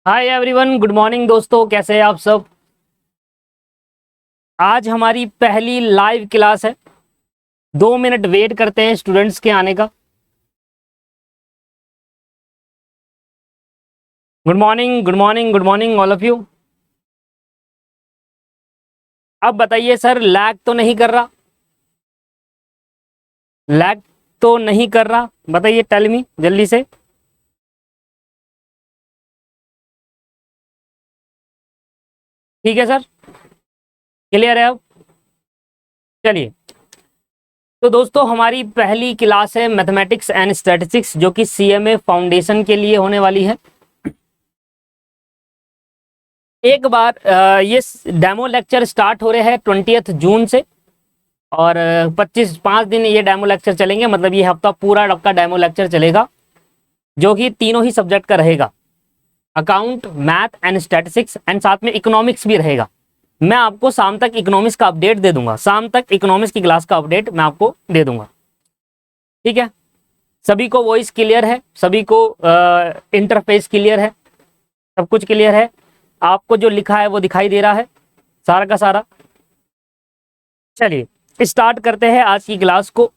Hi everyone, good morning दोस्तों। कैसे हैं आप सब। आज हमारी पहली लाइव क्लास है। 2 मिनट वेट करते हैं स्टूडेंट्स के आने का। Good morning, good morning, good morning all of you. अब बताइए सर, लैग तो नहीं कर रहा? लैग तो नहीं कर रहा? बताइए, टेल मी जल्दी से। ठीक है सर, क्लियर है अब। चलिए, तो दोस्तों हमारी पहली क्लास है मैथमेटिक्स एंड स्टैटिस्टिक्स, जो कि सीएमए फाउंडेशन के लिए होने वाली है। एक बार ये डेमो लेक्चर स्टार्ट हो रहे हैं 20 जून से, और 25 दिन ये डेमो लेक्चर चलेंगे। मतलब ये हफ्ता पूरा आपका डेमो लेक्चर चलेगा, जो कि तीनों ही सब्जेक्ट का रहेगा। Account, math and statistics, and साथ में इकोनॉमिक्स भी रहेगा। मैं आपको शाम तक इकोनॉमिक्स का अपडेट दे दूंगा। शाम तक इकोनॉमिक्स की क्लास का अपडेट मैं आपको दे दूंगा। ठीक है, सभी को वॉइस क्लियर है? सभी को इंटरफेस क्लियर है? सब कुछ क्लियर है? आपको जो लिखा है वो दिखाई दे रहा है सारा का सारा? चलिए स्टार्ट करते हैं आज की क्लास को।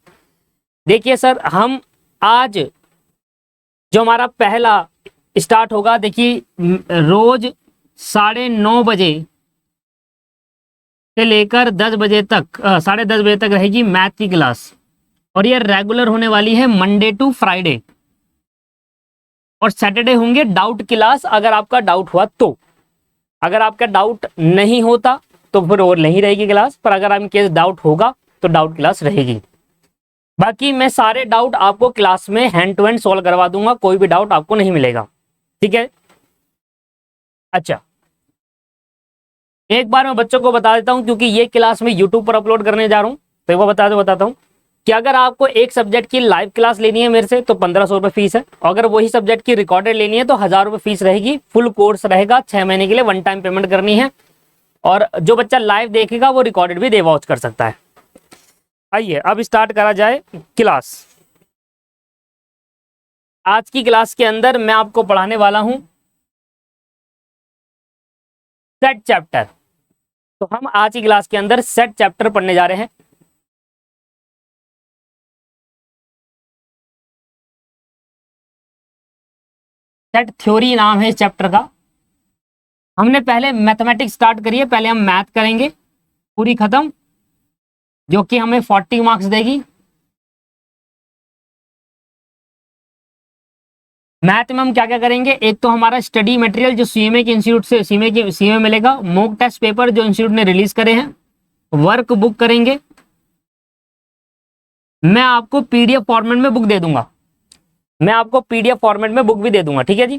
देखिए सर, हम आज जो हमारा पहला स्टार्ट होगा, देखिए रोज 9:30 बजे से लेकर 10 बजे तक, 10:30 बजे तक रहेगी मैथ की क्लास। और ये रेगुलर होने वाली है मंडे टू फ्राइडे। और सैटरडे होंगे डाउट क्लास, अगर आपका डाउट हुआ तो। अगर आपका डाउट नहीं होता तो फिर और नहीं रहेगी क्लास, पर अगर इन केस डाउट होगा तो डाउट क्लास रहेगी। बाकी मैं सारे डाउट आपको क्लास में हैंड टू हैंड सॉल्व करवा दूंगा, कोई भी डाउट आपको नहीं मिलेगा। ठीक है। अच्छा, एक बार मैं बच्चों को बता देता हूं, क्योंकि ये क्लास मैं यूट्यूब पर अपलोड करने जा रहा हूं, तो एक बार बताता हूं कि अगर आपको एक सब्जेक्ट की लाइव क्लास लेनी है मेरे से तो 1500 रुपये फीस है। और अगर वही सब्जेक्ट की रिकॉर्डेड लेनी है तो 1000 रुपये फीस रहेगी। फुल कोर्स रहेगा, 6 महीने के लिए वन टाइम पेमेंट करनी है। और जो बच्चा लाइव देखेगा वो रिकॉर्डेड भी दे वॉच कर सकता है। आइए अब स्टार्ट करा जाए क्लास। आज की क्लास के अंदर मैं आपको पढ़ाने वाला हूं सेट चैप्टर। तो हम आज की क्लास के अंदर सेट चैप्टर पढ़ने जा रहे हैं। सेट थ्योरी नाम है इस चैप्टर का। हमने पहले मैथमेटिक्स स्टार्ट करी है, पहले हम मैथ करेंगे पूरी खत्म, जो कि हमें 40 मार्क्स देगी। मैथ में हम क्या क्या करेंगे, एक तो हमारा स्टडी मटेरियल जो सीएमए के इंस्टीट्यूट से सीएमए मिलेगा, मॉक टेस्ट पेपर जो इंस्टीट्यूट ने रिलीज करे हैं, वर्क बुक करेंगे। मैं आपको पीडीएफ फॉर्मेट में बुक दे दूंगा, मैं आपको पीडीएफ फॉर्मेट में बुक भी दे दूंगा। ठीक है जी,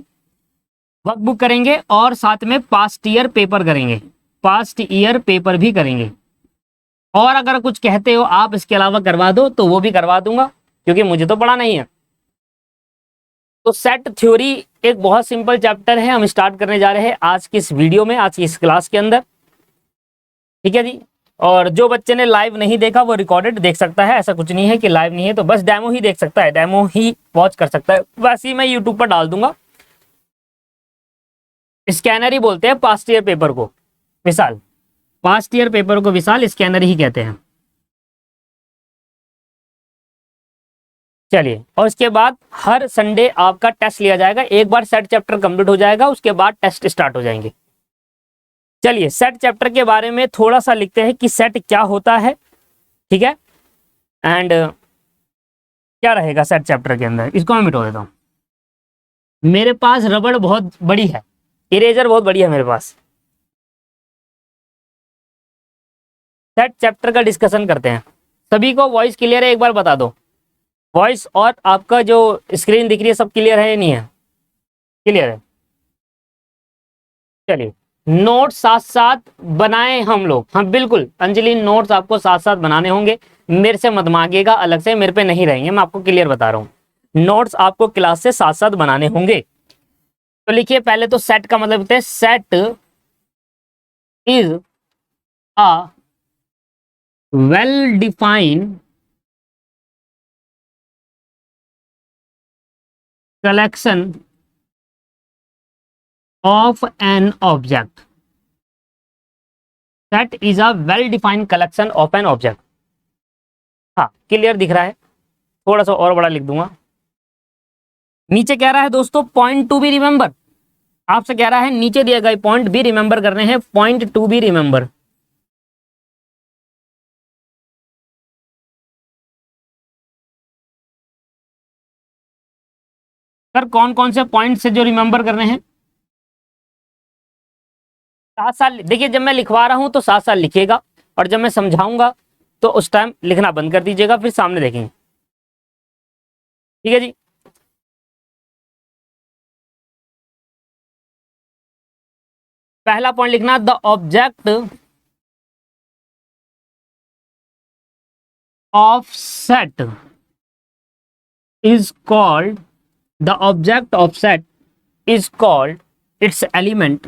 वर्क बुक करेंगे और साथ में पास्ट ईयर पेपर करेंगे, पास्ट ईयर पेपर भी करेंगे। और अगर कुछ कहते हो आप इसके अलावा करवा दो तो वो भी करवा दूंगा, क्योंकि मुझे तो पढ़ा नहीं है। तो सेट थ्योरी एक बहुत सिंपल चैप्टर है, हम स्टार्ट करने जा रहे हैं आज की इस वीडियो में, आज की इस क्लास के अंदर। ठीक है जी। और जो बच्चे ने लाइव नहीं देखा वो रिकॉर्डेड देख सकता है, ऐसा कुछ नहीं है कि लाइव नहीं है तो बस डेमो ही देख सकता है, डेमो ही वॉच कर सकता है। वैसे ही मैं यूट्यूब पर डाल दूंगा। स्कैनर ही बोलते हैं पास्ट ईयर पेपर को, विशाल। पास्ट ईयर पेपर को विशाल स्कैनर ही कहते हैं। चलिए, और उसके बाद हर संडे आपका टेस्ट लिया जाएगा। एक बार सेट चैप्टर कंप्लीट हो जाएगा उसके बाद टेस्ट स्टार्ट हो जाएंगे। चलिए सेट चैप्टर के बारे में थोड़ा सा लिखते हैं कि सेट क्या होता है। ठीक है, एंड क्या रहेगा सेट चैप्टर के अंदर, इसको मैं मिटा देता हूँ। मेरे पास रबड़ बहुत बड़ी है, इरेजर बहुत बड़ी है मेरे पास। सेट चैप्टर का डिस्कशन करते हैं। सभी को वॉइस क्लियर है? एक बार बता दो, वॉइस और आपका जो स्क्रीन दिख रही है सब क्लियर है या नहीं है? क्लियर है। चलिए, नोट साथ साथ बनाए हम लोग। हाँ बिल्कुल अंजलि, नोट्स आपको साथ साथ बनाने होंगे, मेरे से मत मांगिएगा, अलग से मेरे पे नहीं रहेंगे, मैं आपको क्लियर बता रहा हूँ। नोट्स आपको क्लास से साथ साथ बनाने होंगे। तो लिखिए, पहले तो सेट का मतलब होता है, set is a well defined collection of an object, set is a well defined collection of an object. हाँ, क्लियर दिख रहा है? थोड़ा सा और बड़ा लिख दूंगा। नीचे कह रहा है दोस्तों पॉइंट टू बी रिमेंबर, आपसे कह रहा है नीचे दिए गए पॉइंट भी रिमेंबर करने हैं, point to be remember. Sir कौन कौन से पॉइंट से जो रिमेंबर करने हैं? साथ साथ देखिए, जब मैं लिखवा रहा हूं तो साथ साथ लिखिएगा, और जब मैं समझाऊंगा तो उस टाइम लिखना बंद कर दीजिएगा, फिर सामने देखेंगे। ठीक है जी। पहला पॉइंट लिखना, the object of set is called, the object of set is called its element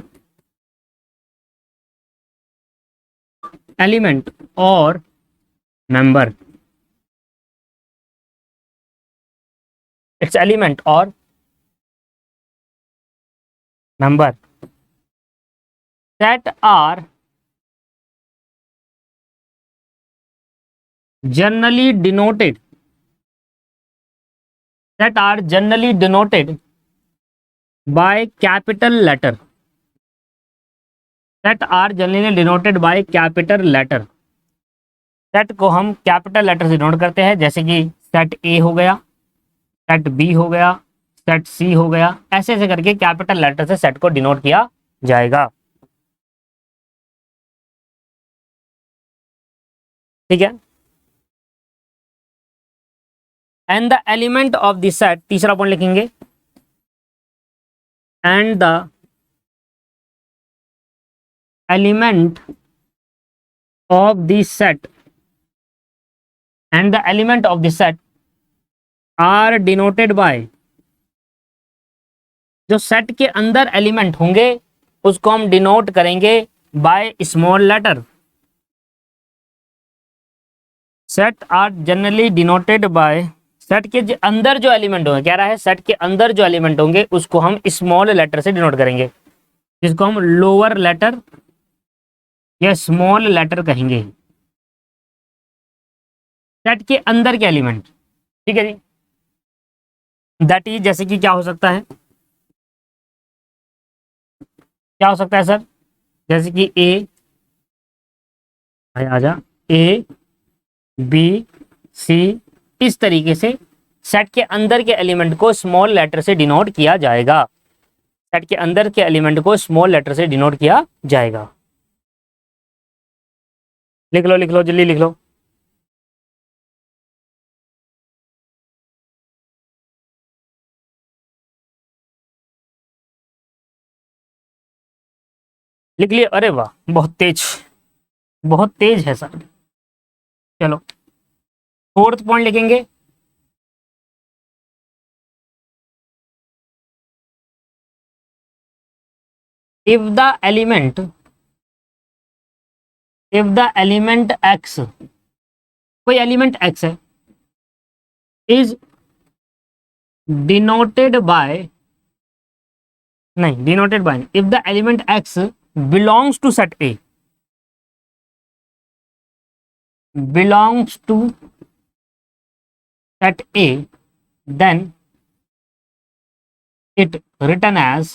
or member, its element or member that are generally denoted by capital letter, that are generally denoted by capital letter। Set को हम capital letter से denote करते हैं, जैसे कि set ए हो गया, set B हो गया, सेट सी हो गया, ऐसे ऐसे करके कैपिटल लेटर से सेट को डिनोट किया जाएगा। ठीक है। And the element of the set, तीसरा पॉइंट लिखेंगे, and the element of the set and the element of the set are denoted by, जो सेट के अंदर एलिमेंट होंगे उसको हम डिनोट करेंगे by small letter. Set are generally denoted by, set के अंदर जो एलिमेंट होंगे, कह रहा है सेट के अंदर जो एलिमेंट होंगे उसको हम स्मॉल लेटर से डिनोट करेंगे, जिसको हम लोअर लेटर या स्मॉल लेटर कहेंगे। सेट के अंदर के एलिमेंट, ठीक है जी। दैट इज, जैसे कि क्या हो सकता है, क्या हो सकता है सर, जैसे कि ए, आजा, ए बी सी, इस तरीके से सेट के अंदर के एलिमेंट को स्मॉल लेटर से डिनोट किया जाएगा, सेट के अंदर के एलिमेंट को स्मॉल लेटर से डिनोट किया जाएगा। लिख लो लिख लो, जल्दी लिख लो। लिख लिए? अरे वाह, बहुत तेज, बहुत तेज है सर। चलो फोर्थ पॉइंट लिखेंगे, इफ द एलिमेंट x, कोई एलिमेंट x है, इज डिनोटेड बाय, नहीं denoted by, if the element x belongs to set A, belongs to set A, then it written as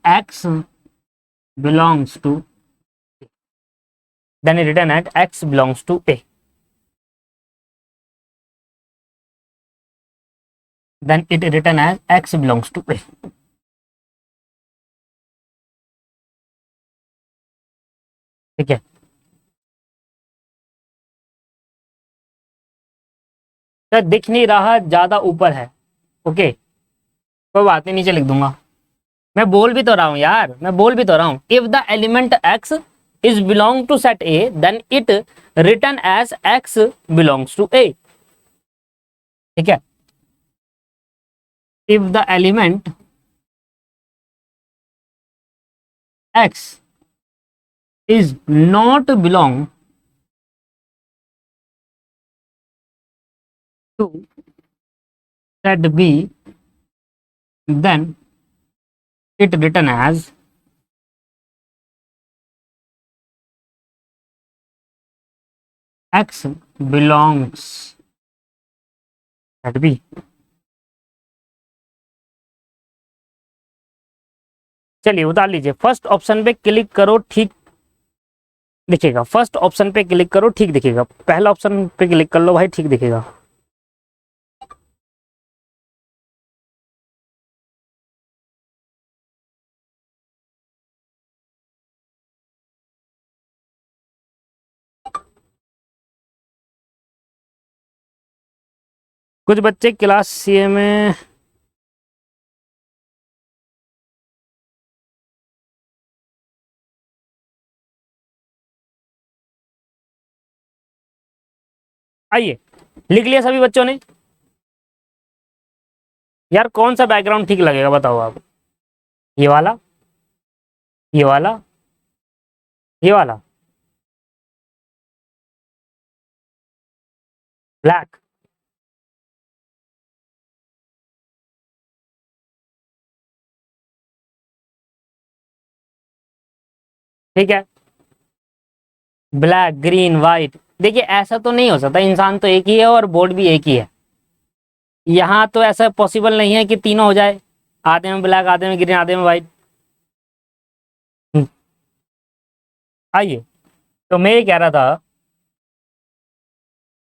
x belongs to, then it written as x belongs to A, then it written as x belongs to A। ठीक है, तो दिख नहीं रहा, ज्यादा ऊपर है, okay कोई बात नहीं, नीचे लिख दूंगा। मैं बोल भी तो रहा हूं यार, मैं बोल भी तो रहा हूं, if the element x is belong to set A, then it written as x belongs to A। ठीक है, if the element x is not belong to set b, then it written as x belongs set b। चलिए उतार लीजिए, first option पे click करो, ठीक दिखेगा। First option पे क्लिक करो, ठीक दिखेगा। पहला ऑप्शन पे क्लिक कर लो भाई, ठीक दिखेगा। कुछ बच्चे क्लास सीए में आइए, लिख लिया सभी बच्चों ने? यार कौन सा बैकग्राउंड ठीक लगेगा बताओ आप? ये वाला, ये वाला, ये वाला, ब्लैक? ठीक है, ब्लैक, ग्रीन, व्हाइट। देखिए ऐसा तो नहीं हो सकता, इंसान तो एक ही है और बोर्ड भी एक ही है। यहाँ तो ऐसा पॉसिबल नहीं है कि तीनों हो जाए, आधे में ब्लैक, आधे में ग्रीन, आधे में व्हाइट। आइए, तो मैं ये कह रहा था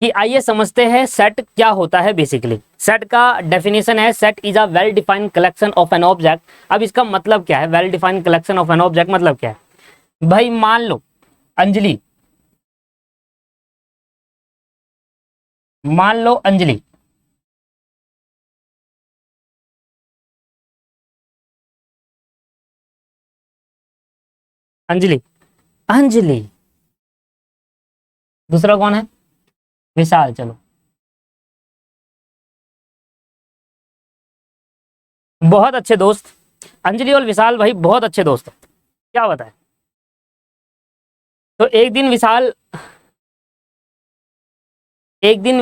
कि आइए समझते हैं सेट क्या होता है। बेसिकली सेट का डेफिनेशन है, set is a well defined collection of an object. अब इसका मतलब क्या है, well defined collection of an object मतलब क्या है? भाई मान लो अंजलि, मान लो अंजलि, अंजलि, अंजलि, दूसरा कौन है? विशाल। चलो, बहुत अच्छे दोस्त, अंजलि और विशाल भाई बहुत अच्छे दोस्त हैं। क्या बताएं? तो एक दिन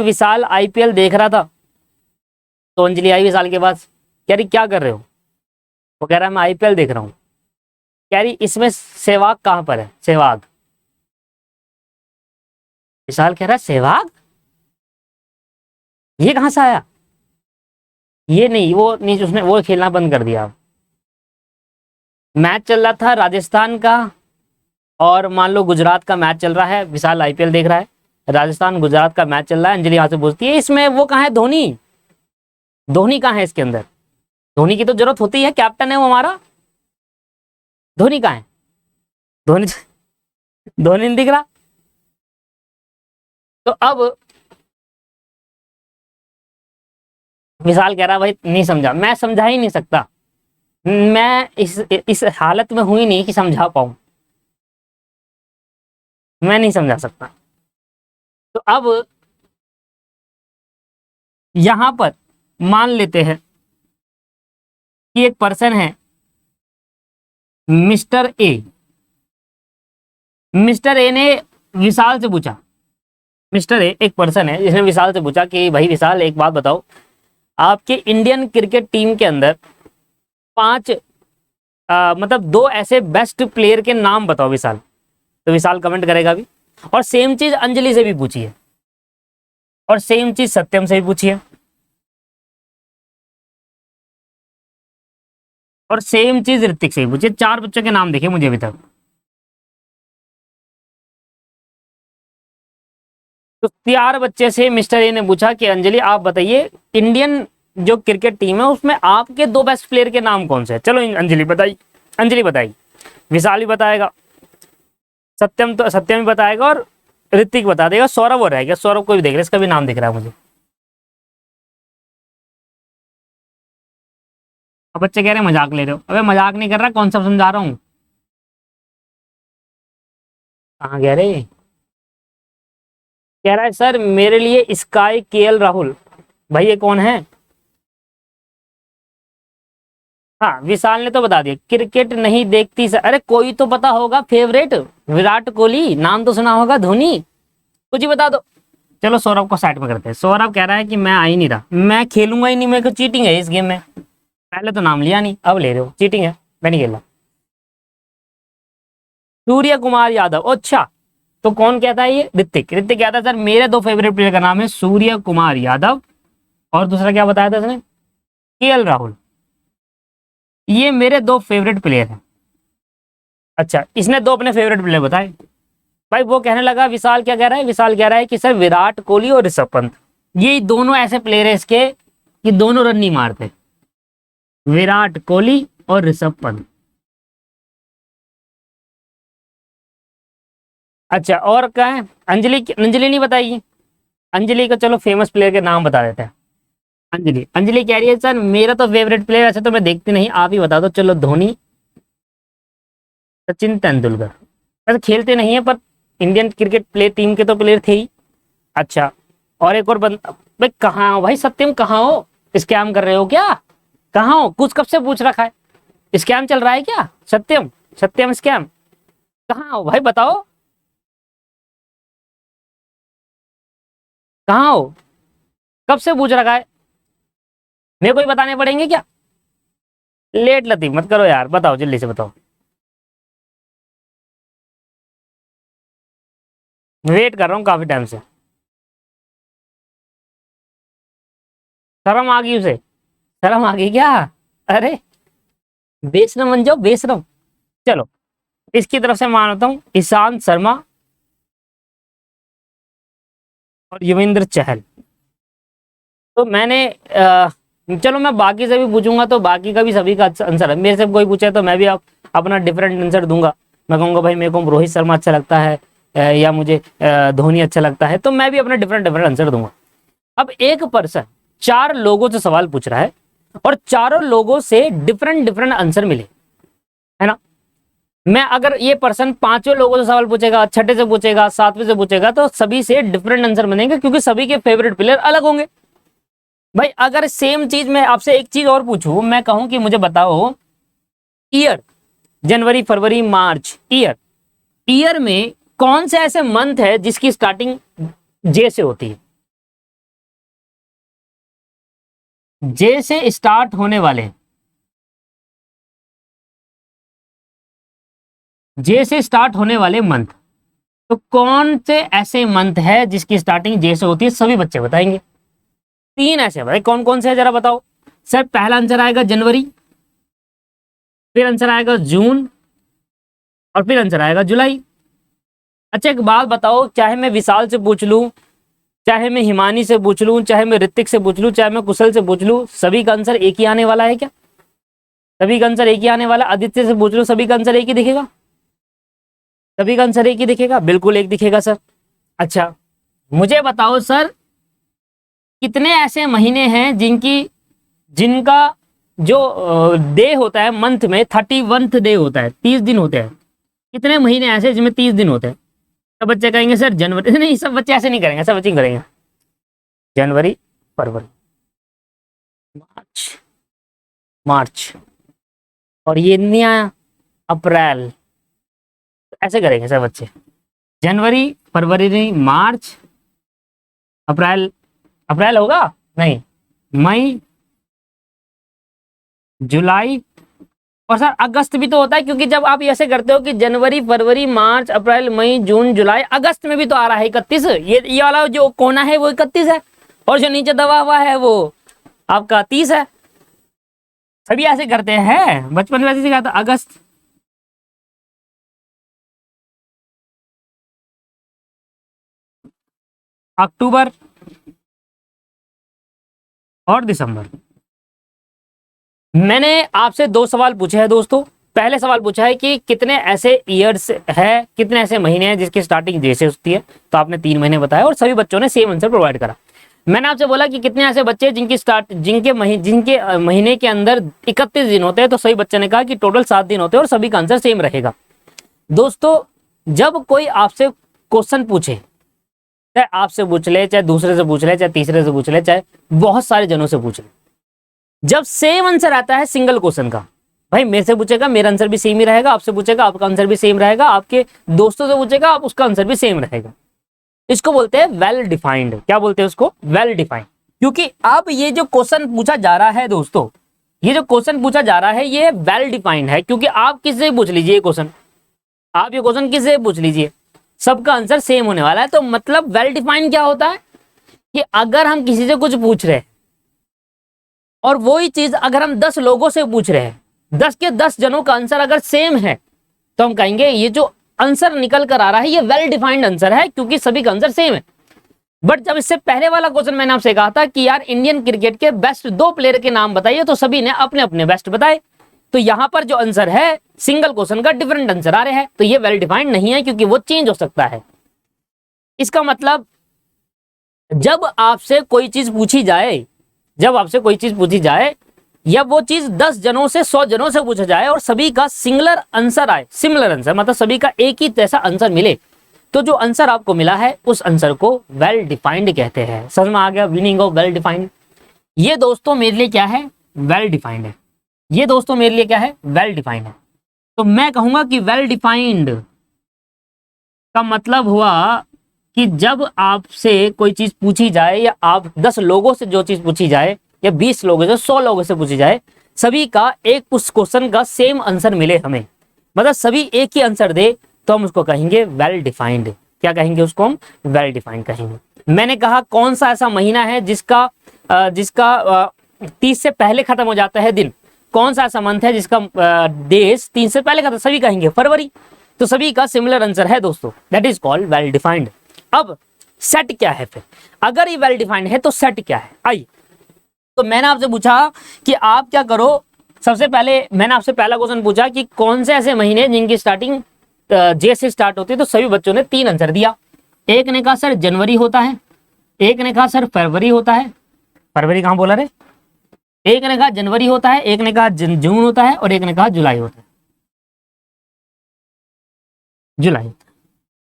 विशाल आईपीएल देख रहा था, तो अंजलि आई विशाल के पास, कह रही क्या कर रहे हो? वो कह रहा है मैं आईपीएल देख रहा हूँ। कह रही इसमें सहवाग कहाँ पर है? सहवाग। विशाल कह रहा है सहवाग, ये कहाँ से आया? ये नहीं, वो नहीं, उसने वो खेलना बंद कर दिया। मैच चल रहा था राजस्थान का, और मान लो गुजरात का मैच चल रहा है, विशाल आईपीएल देख रहा है, राजस्थान गुजरात का मैच चल रहा है। अंजलि यहाँ से पूछती है इसमें वो कहाँ है, धोनी? धोनी कहाँ है इसके अंदर? धोनी की तो जरूरत होती है, कैप्टन है वो हमारा। धोनी कहाँ है? धोनी धोनी नहीं दिख रहा। तो अब विशाल कह रहा भाई नहीं समझा। मैं समझा ही नहीं सकता, मैं इस हालत में हुई नहीं कि समझा पाऊं, मैं नहीं समझा सकता। तो अब यहां पर मान लेते हैं कि एक पर्सन है मिस्टर ए। मिस्टर ए ने विशाल से पूछा, मिस्टर ए एक पर्सन है जिसने विशाल से पूछा कि भाई विशाल एक बात बताओ, आपके इंडियन क्रिकेट टीम के अंदर 5 मतलब 2 ऐसे बेस्ट प्लेयर के नाम बताओ विशाल। तो विशाल कमेंट करेगा भी, और सेम चीज अंजलि से भी पूछी है, और सेम चीज सत्यम से भी पूछी है, और सेम चीज ऋतिक से भी पूछी है। 4 बच्चों के नाम देखे मुझे अभी तक। तो 4 बच्चे से मिस्टर ए ने पूछा कि अंजलि आप बताइए, इंडियन जो क्रिकेट टीम है उसमें आपके 2 बेस्ट प्लेयर के नाम कौन से हैं? चलो अंजलि बताई, अंजलि बताई, विशाल भी बताएगा, सत्यम भी बताएगा, और ऋतिक बता देगा। सौरभ और रह गया, सौरभ को भी देख रहे, इसका भी नाम दिख रहा है मुझे। अब बच्चे कह रहे हैं मजाक ले रहे हो। अबे मजाक नहीं कर रहा, कौन सा समझा रहा हूँ। कहाँ कह रहे? कह रहा है सर मेरे लिए स्काई केएल राहुल। भाई ये कौन है? हाँ विशाल ने तो बता दिया, क्रिकेट नहीं देखती सर। अरे कोई तो पता होगा फेवरेट, विराट कोहली नाम तो सुना होगा, धोनी, कुछ ही बता दो। चलो सौरभ को साइड में करते हैं। सौरभ कह रहा है कि मैं आ ही नहीं रहा, मैं खेलूंगा ही नहीं, मेरे को चीटिंग है इस गेम में। पहले तो नाम लिया नहीं, अब ले रहे हो, चीटिंग है, मैं नहीं खेल रहा। सूर्य कुमार यादव, अच्छा तो कौन कहता है ये? ऋतिक। ऋतिक कहता है सर मेरे दो फेवरेट प्लेयर का नाम है सूर्य कुमार यादव और दूसरा क्या बताया था इसने? केएल राहुल। ये मेरे दो फेवरेट प्लेयर हैं। अच्छा, इसने दो अपने फेवरेट प्लेयर बताए। भाई वो कहने लगा, विशाल क्या कह रहा है? विशाल कह रहा है कि सर विराट कोहली और ऋषभ पंत, ये दोनों ऐसे प्लेयर है इसके कि दोनों रन नहीं मारते। विराट कोहली और ऋषभ पंत। अच्छा और क्या है? अंजलि, अंजलि नहीं बताएगी? अंजलि का चलो फेमस प्लेयर के नाम बता देते हैं। अंजलि, अंजलि कह रही है सर मेरा तो फेवरेट प्लेयर, ऐसे तो मैं देखती नहीं, आप ही बता दो। चलो धोनी, सचिन तेंदुलकर। वैसे खेलते नहीं है पर इंडियन क्रिकेट प्ले टीम के तो प्लेयर थे ही। अच्छा और एक और बंदा। भाई कहाँ हो भाई? सत्यम कहाँ हो? स्कैम कर रहे हो क्या? कहाँ हो? कुछ कब से पूछ रखा है, स्कैम चल रहा है क्या? सत्यम, सत्यम स्कैम, कहाँ हो भाई बताओ, कहाँ हो? कब से पूछ रखा है? मेरे को ही बताने पड़ेंगे क्या? लेट लतीफ मत करो यार, बताओ जल्दी से बताओ। वेट कर रहा हूँ काफी टाइम से। शर्म आ गई उसे? शर्म आ गई क्या? अरे बेशरम बन जाओ, बेशरम। चलो इसकी तरफ से मानता हूँ ईशांत शर्मा और युविंद्र चहल। तो मैंने चलो मैं बाकी से भी पूछूंगा तो बाकी का भी सभी का आंसर है। मेरे से कोई पूछे तो मैं भी अपना डिफरेंट आंसर दूंगा। मैं कहूँगा भाई मेरे को रोहित शर्मा अच्छा लगता है या मुझे धोनी अच्छा लगता है, तो मैं भी अपना डिफरेंट डिफरेंट आंसर दूंगा। अब एक पर्सन चार लोगों से सवाल पूछ रहा है और चारों लोगों से डिफरेंट डिफरेंट आंसर मिले, है ना। मैं अगर ये पर्सन पांचों लोगों से सवाल पूछेगा, छठे से पूछेगा, सातवें से पूछेगा, तो सभी से डिफरेंट आंसर बनेंगे क्योंकि सभी के फेवरेट प्लेयर अलग होंगे। भाई अगर सेम चीज मैं आपसे एक चीज और पूछूं, मैं कहूं कि मुझे बताओ ईयर, जनवरी फरवरी मार्च, ईयर, ईयर में कौन से ऐसे मंथ है जिसकी स्टार्टिंग जे से होती है? जे से स्टार्ट होने वाले, जे से स्टार्ट होने वाले मंथ, तो कौन से ऐसे मंथ है जिसकी स्टार्टिंग जे से होती है? सभी बच्चे बताएंगे। तीन ऐसे भाई, कौन कौन से है जरा बताओ। सर पहला आंसर आएगा जनवरी, फिर आंसर आएगा जून और फिर आंसर आएगा जुलाई। अच्छा एक बात बताओ, चाहे मैं विशाल से पूछ लूं, चाहे मैं हिमानी से पूछ लूं, चाहे मैं ऋतिक से पूछ लूं, चाहे मैं कुशल से पूछ लूं, सभी का आंसर एक ही आने वाला है क्या? सभी का आंसर एक ही आने वाला? आदित्य से पूछ लूं, सभी का आंसर एक ही दिखेगा? सभी का आंसर एक ही दिखेगा? बिल्कुल एक दिखेगा सर। अच्छा मुझे बताओ सर, कितने ऐसे महीने हैं जिनका जो डे होता है मंथ में 31th डे होता है, 30 दिन होते हैं? कितने महीने ऐसे जिनमें 30 दिन होते हैं? सब बच्चे कहेंगे सर जनवरी। नहीं, सब बच्चे ऐसे नहीं करेंगे, सब बच्चे करेंगे जनवरी फरवरी मार्च, मार्च और ये नहीं आया अप्रैल, ऐसे करेंगे सब बच्चे। जनवरी फरवरी नहीं, मार्च अप्रैल, अप्रैल होगा नहीं, मई जुलाई और सर अगस्त भी तो होता है, क्योंकि जब आप ऐसे करते हो कि जनवरी फरवरी मार्च अप्रैल मई जून जुलाई, अगस्त में भी तो आ रहा है 31। ये वाला जो कोना है वो 31 है और जो नीचे दबा हुआ है वो आपका 30 है। सभी ऐसे करते हैं, बचपन में ऐसे सिखाया था। अगस्त, अक्टूबर और दिसंबर। मैंने आपसे दो सवाल पूछे हैं दोस्तों। पहले सवाल पूछा है कि कितने ऐसे ईयर्स है, कितने ऐसे महीने हैं जिसकी स्टार्टिंग जे से होती है, तो आपने 3 महीने बताया और सभी बच्चों ने सेम आंसर प्रोवाइड करा। मैंने आपसे बोला कि कितने ऐसे बच्चे जिनके महीने के अंदर 31 दिन होते हैं, तो सही बच्चे ने कहा कि टोटल 7 दिन होते हैं और सभी का आंसर सेम रहेगा। दोस्तों जब कोई आपसे क्वेश्चन पूछे, चाहे आपसे पूछ ले, चाहे दूसरे से पूछ ले, चाहे तीसरे से पूछ ले, चाहे बहुत सारे जनों से पूछ ले, जब सेम आंसर आता है सिंगल क्वेश्चन का, भाई मेरे से पूछेगा मेरा आंसर भी सेम ही रहेगा, आपसे पूछेगा आपका आंसर भी सेम रहेगा, आपके दोस्तों से पूछेगा आप उसका आंसर भी सेम रहेगा। इसको बोलते हैं वेल डिफाइंड। क्या बोलते हैं उसको? Well defined. क्योंकि अब ये जो क्वेश्चन पूछा जा रहा है दोस्तों, ये जो क्वेश्चन पूछा जा रहा है ये वेल डिफाइंड है। क्योंकि आप किससे पूछ लीजिए ये क्वेश्चन, आप ये क्वेश्चन किससे पूछ लीजिए, सबका आंसर सेम होने वाला है। तो मतलब वेल डिफाइंड क्या होता है कि अगर हम किसी से कुछ पूछ रहे हैं और वही चीज अगर हम 10 लोगों से पूछ रहे हैं, 10 के 10 जनों का आंसर अगर सेम है, तो हम कहेंगे ये जो आंसर निकल कर आ रहा है ये वेल डिफाइंड आंसर है, क्योंकि सभी का आंसर सेम है। बट जब इससे पहले वाला क्वेश्चन मैंने आपसे कहा था कि यार इंडियन क्रिकेट के बेस्ट 2 प्लेयर के नाम बताइए, तो सभी ने अपने अपने बेस्ट बताए। तो यहां पर जो आंसर है सिंगल क्वेश्चन का डिफरेंट आंसर आ रहे हैं, तो ये वेल डिफाइंड नहीं है, क्योंकि वो चेंज हो सकता है। इसका मतलब जब आपसे कोई चीज पूछी जाए, जब आपसे कोई चीज पूछी जाए या वो चीज 10 जनों से 100 जनों से पूछा जाए और सभी का सिंगुलर आंसर आए, सिमिलर आंसर मतलब सभी का एक ही जैसा आंसर मिले, तो जो आंसर आपको मिला है उस आंसर को वेल डिफाइंड कहते हैं। समझ में आ गया मीनिंग ऑफ वेल डिफाइंड? ये दोस्तों मेरे लिए क्या है? वेल डिफाइंड है। ये दोस्तों मेरे लिए क्या है? वेल डिफाइंड है। तो मैं कहूंगा कि वेल डिफाइंड का मतलब हुआ कि जब आपसे कोई चीज पूछी जाए या आप 10 लोगों से जो चीज पूछी जाए या 20 लोगों से 100 लोगों से पूछी जाए, सभी का एक उस क्वेश्चन का सेम आंसर मिले हमें, मतलब सभी एक ही आंसर दे, तो हम उसको कहेंगे वेल डिफाइंड। क्या कहेंगे उसको? हम वेल डिफाइंड कहेंगे। मैंने कहा कौन सा ऐसा महीना है जिसका 30 से पहले खत्म हो जाता है दिन, कौन सा ऐसा मंथ है जिसका डेज 30 से पहले खत्म, सभी कहेंगे फरवरी। तो सभी का सिमिलर आंसर है दोस्तों, that is called well defined. अब सेट क्या है फिर? अगर ये वेल डिफाइंड है तो सेट क्या है? आइए, तो मैंने आपसे पूछा कि आप क्या करो, सबसे पहले मैंने आपसे पहला क्वेश्चन पूछा कि कौन से ऐसे महीने जिनकी स्टार्टिंग जे से स्टार्ट होती है, तो सभी बच्चों ने 3 आंसर दिया। एक ने कहा सर जनवरी होता है, एक ने कहा सर फरवरी होता है, फरवरी कहां बोला रे, एक ने कहा जनवरी होता है, एक ने कहा जून होता है, और एक ने कहा जुलाई होता है, जुलाई होता है।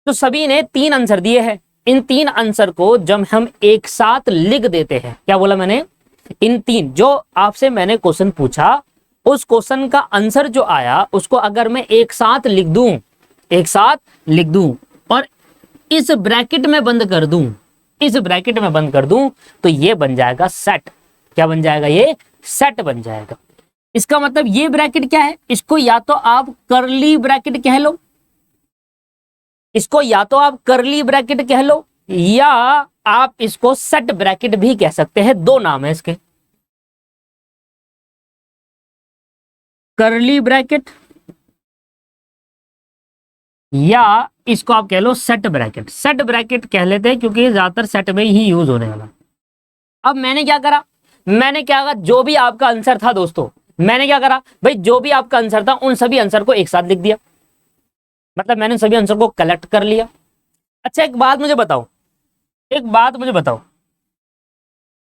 तो सभी ने 3 आंसर दिए हैं। इन 3 आंसर को जब हम एक साथ लिख देते हैं, क्या बोला मैंने? इन 3 जो आपसे मैंने क्वेश्चन पूछा, उस क्वेश्चन का आंसर जो आया उसको अगर मैं एक साथ लिख दूं, एक साथ लिख दूं और इस ब्रैकेट में बंद कर दूं, इस ब्रैकेट में बंद कर दूं, तो ये बन जाएगा सेट। क्या बन जाएगा? ये सेट बन जाएगा। इसका मतलब ये ब्रैकेट क्या है? इसको या तो आप करली ब्रैकेट कह लो, इसको या तो आप करली ब्रैकेट कह लो, या आप इसको सेट ब्रैकेट भी कह सकते हैं। 2 नाम है इसके, करली ब्रैकेट या इसको आप कह लो सेट ब्रैकेट। सेट ब्रैकेट कह लेते हैं क्योंकि ज्यादातर सेट में ही यूज होने वाला। अब मैंने क्या करा, मैंने क्या करा, जो भी आपका आंसर था दोस्तों, मैंने क्या करा भाई, जो भी आपका आंसर था उन सभी आंसर को एक साथ लिख दिया, मतलब मैंने सभी आंसर को कलेक्ट कर लिया। अच्छा एक बात मुझे बताओ, एक बात मुझे बताओ,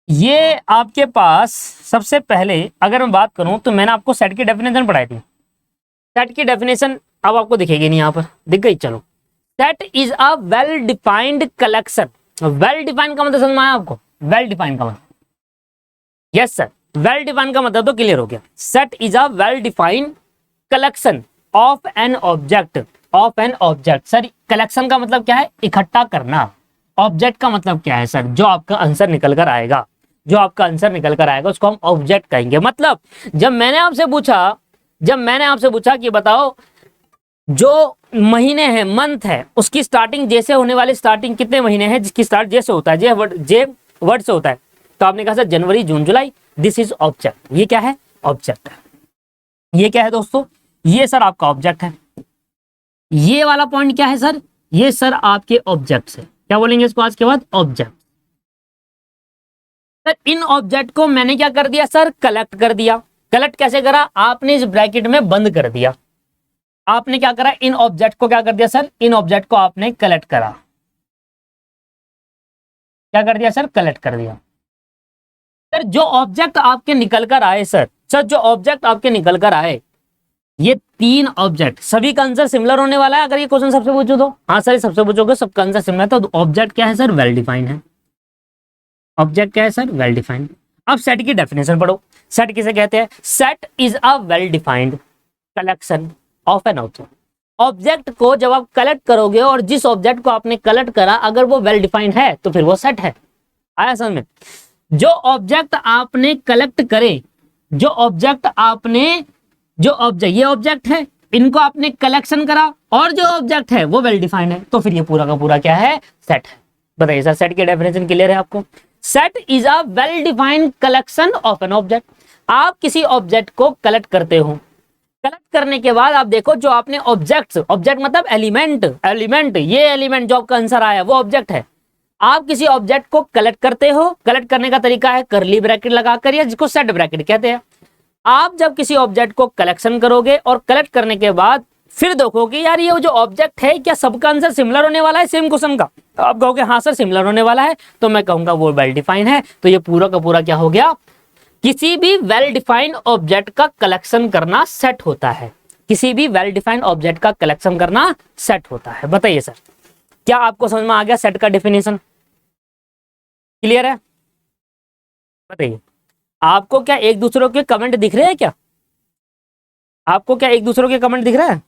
ये आपके पास सबसे पहले अगर मैं बात करूं तो मैंने आपको सेट की डेफिनेशन पढ़ाई थी। सेट की डेफिनेशन अब आपको दिखेगी नहीं, यहां पर दिख गई, चलो। Set is a well defined collection. Well defined का मतलब समझ में आया आपको? वेल डिफाइंड का मतलब, यस सर, वेल डिफाइंड का मतलब तो क्लियर हो गया। Set is a well defined collection of an object, of an object. Sir collection का मतलब क्या है? इकट्ठा करना। ऑब्जेक्ट का मतलब क्या है सर? जो आपका आंसर निकल कर आएगा, जो आपका आंसर निकल कर आएगा उसको हम ऑब्जेक्ट कहेंगे। मतलब जब मैंने आपसे पूछा कि बताओ जो महीने हैं, मंथ है, उसकी स्टार्टिंग जैसे होने वाली स्टार्टिंग कितने महीने हैं जिसकी स्टार्ट जैसे होता है, जे वर्ड से होता है, तो आपने कहा sir January June July, this is object. ये क्या है? ऑब्जेक्ट है। ये क्या है दोस्तों? ये सर आपका ऑब्जेक्ट है। ये वाला पॉइंट क्या है सर? ये सर आपके ऑब्जेक्ट है। क्या बोलेंगे इसको आज के बाद? ऑब्जेक्ट। सर इन ऑब्जेक्ट को मैंने क्या कर दिया सर? कलेक्ट कर दिया। कलेक्ट कैसे करा? आपने इस ब्रैकेट में बंद कर दिया। आपने क्या करा? इन ऑब्जेक्ट को क्या कर दिया सर? इन ऑब्जेक्ट को आपने कलेक्ट करा। क्या कर दिया सर? कलेक्ट कर दिया। सर जो ऑब्जेक्ट आपके निकल कर आए सर जो ऑब्जेक्ट आपके निकल कर आए, ये 3 ऑब्जेक्ट, सभी का आंसर सिमिलर होने वाला है। अगर ये क्वेश्चन सबसे पूछो तो हाँ सर सबसे पूछोगे, सबका आंसर सिमिलर, तो ऑब्जेक्ट क्या है सर? वेल डिफाइंड है। ऑब्जेक्ट क्या है सर? Well defined. अब सेट की डेफिनेशन पढ़ो। सेट किसे कहते हैं? Set is a well defined collection of an object. Object को जब आप कलेक्ट करोगे और जिस ऑब्जेक्ट को आपने कलेक्ट करा अगर वो वेल डिफाइंड है तो फिर वो सेट है। आया समझ में? जो ऑब्जेक्ट आपने कलेक्ट करे, जो ऑब्जेक्ट ये ऑब्जेक्ट है, इनको आपने कलेक्शन करा और जो ऑब्जेक्ट है वो वेल डिफाइंड है, तो फिर ये पूरा का पूरा क्या है? सेट है। बताइए सर, सेट की डेफिनेशन क्लियर है आपको? Set is a well defined collection of an object. आप किसी ऑब्जेक्ट को कलेक्ट करते हो, कलेक्ट करने के बाद आप देखो जो आपने ऑब्जेक्ट मतलब एलिमेंट ये एलिमेंट जो आपका आंसर आया वो ऑब्जेक्ट है। आप किसी ऑब्जेक्ट को कलेक्ट करते हो, कलेक्ट करने का तरीका है करली ब्रैकेट लगाकर, या जिसको सेट ब्रैकेट कहते हैं। आप जब किसी ऑब्जेक्ट को कलेक्शन करोगे और कलेक्ट करने के बाद फिर देखोगे यार ये जो ऑब्जेक्ट है क्या सबका आंसर सिमिलर होने वाला है सेम क्वेश्चन का, तो आप कहोगे हाँ सर सिमिलर होने वाला है, तो मैं कहूंगा वो वेल डिफाइंड है। तो ये पूरा का पूरा क्या हो गया? किसी भी वेल डिफाइंड ऑब्जेक्ट का कलेक्शन करना सेट होता है। किसी भी वेल डिफाइंड ऑब्जेक्ट का कलेक्शन करना सेट होता है। बताइए सर, क्या आपको समझ में आ गया सेट का डेफिनेशन? क्लियर है? बताइए, आपको क्या एक दूसरों के कमेंट दिख रहे हैं क्या? आपको क्या एक दूसरों के कमेंट दिख रहा है?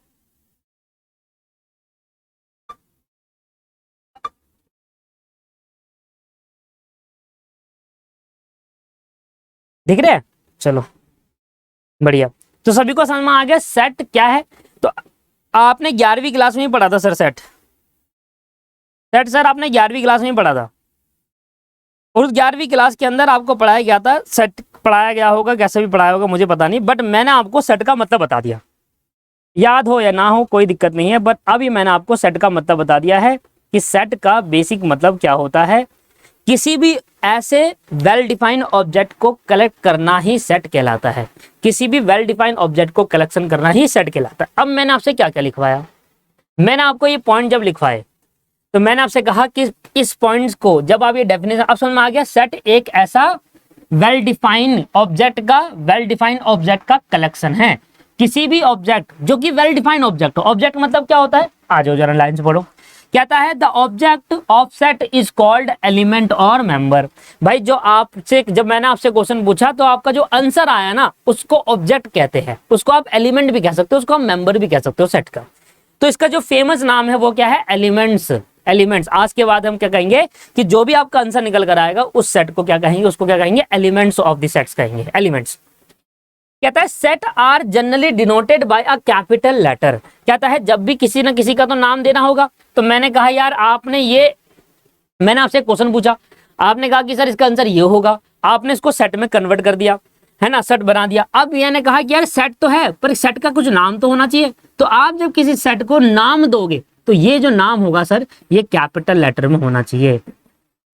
दिख रहे हैं? चलो बढ़िया। तो सभी को समझ में आ गया सेट क्या है? तो आपने 11वीं क्लास में ही पढ़ा था सर सेट सर आपने 11वीं क्लास में ही पढ़ा था। और उस 11वीं क्लास के अंदर आपको पढ़ाया गया था सेट, पढ़ाया गया होगा कैसे भी पढ़ाया होगा मुझे पता नहीं, बट मैंने आपको सेट का मतलब बता दिया। याद हो या ना हो कोई दिक्कत नहीं है, बट अभी मैंने आपको सेट का मतलब बता दिया है कि सेट का बेसिक मतलब क्या होता है। किसी भी ऐसे वेल डिफाइंड ऑब्जेक्ट को कलेक्ट करना ही सेट कहलाता है। किसी भी वेल डिफाइंड ऑब्जेक्ट को कलेक्शन करना ही सेट कहलाता है। अब मैंने आपसे क्या क्या लिखवाया? मैंने आपको ये पॉइंट जब लिखवाए तो मैंने आपसे कहा कि इस पॉइंट्स को जब आप ये डेफिनेशन अब समझ में आ गया, सेट एक ऐसा वेल डिफाइंड ऑब्जेक्ट का कलेक्शन है। किसी भी ऑब्जेक्ट जो कि वेल डिफाइंड ऑब्जेक्ट मतलब क्या होता है? आ जाओ जरा लाइन से पढ़ो। कहता है the object of set is called element और मेंबर। भाई जो आपसे जब मैंने आपसे क्वेश्चन पूछा तो आपका जो आंसर आया ना उसको ऑब्जेक्ट कहते हैं, उसको आप एलिमेंट भी कह सकते हो, उसको आप मेंबर भी कह सकते हो सेट का। तो इसका जो फेमस नाम है वो क्या है? एलिमेंट्स। आज के बाद हम क्या कहेंगे कि जो भी आपका आंसर निकल कर आएगा उस सेट को क्या कहेंगे? उसको क्या कहेंगे? एलिमेंट्स ऑफ द सेट्स कहेंगे, एलिमेंट्स। कहता है set are generally denoted by a capital letter. कहता है जब भी किसी ना किसी का तो नाम देना होगा, तो मैंने कहा यार मैंने आपसे क्वेश्चन पूछा, आपने कहा कि सर इसका आंसर ये होगा, आपने इसको सेट में कन्वर्ट कर दिया है ना, सेट बना दिया। अब मैंने कहा कि यार सेट तो है पर सेट का कुछ नाम तो होना चाहिए। तो आप जब किसी सेट को नाम दोगे तो ये जो नाम होगा सर ये कैपिटल लेटर में होना चाहिए,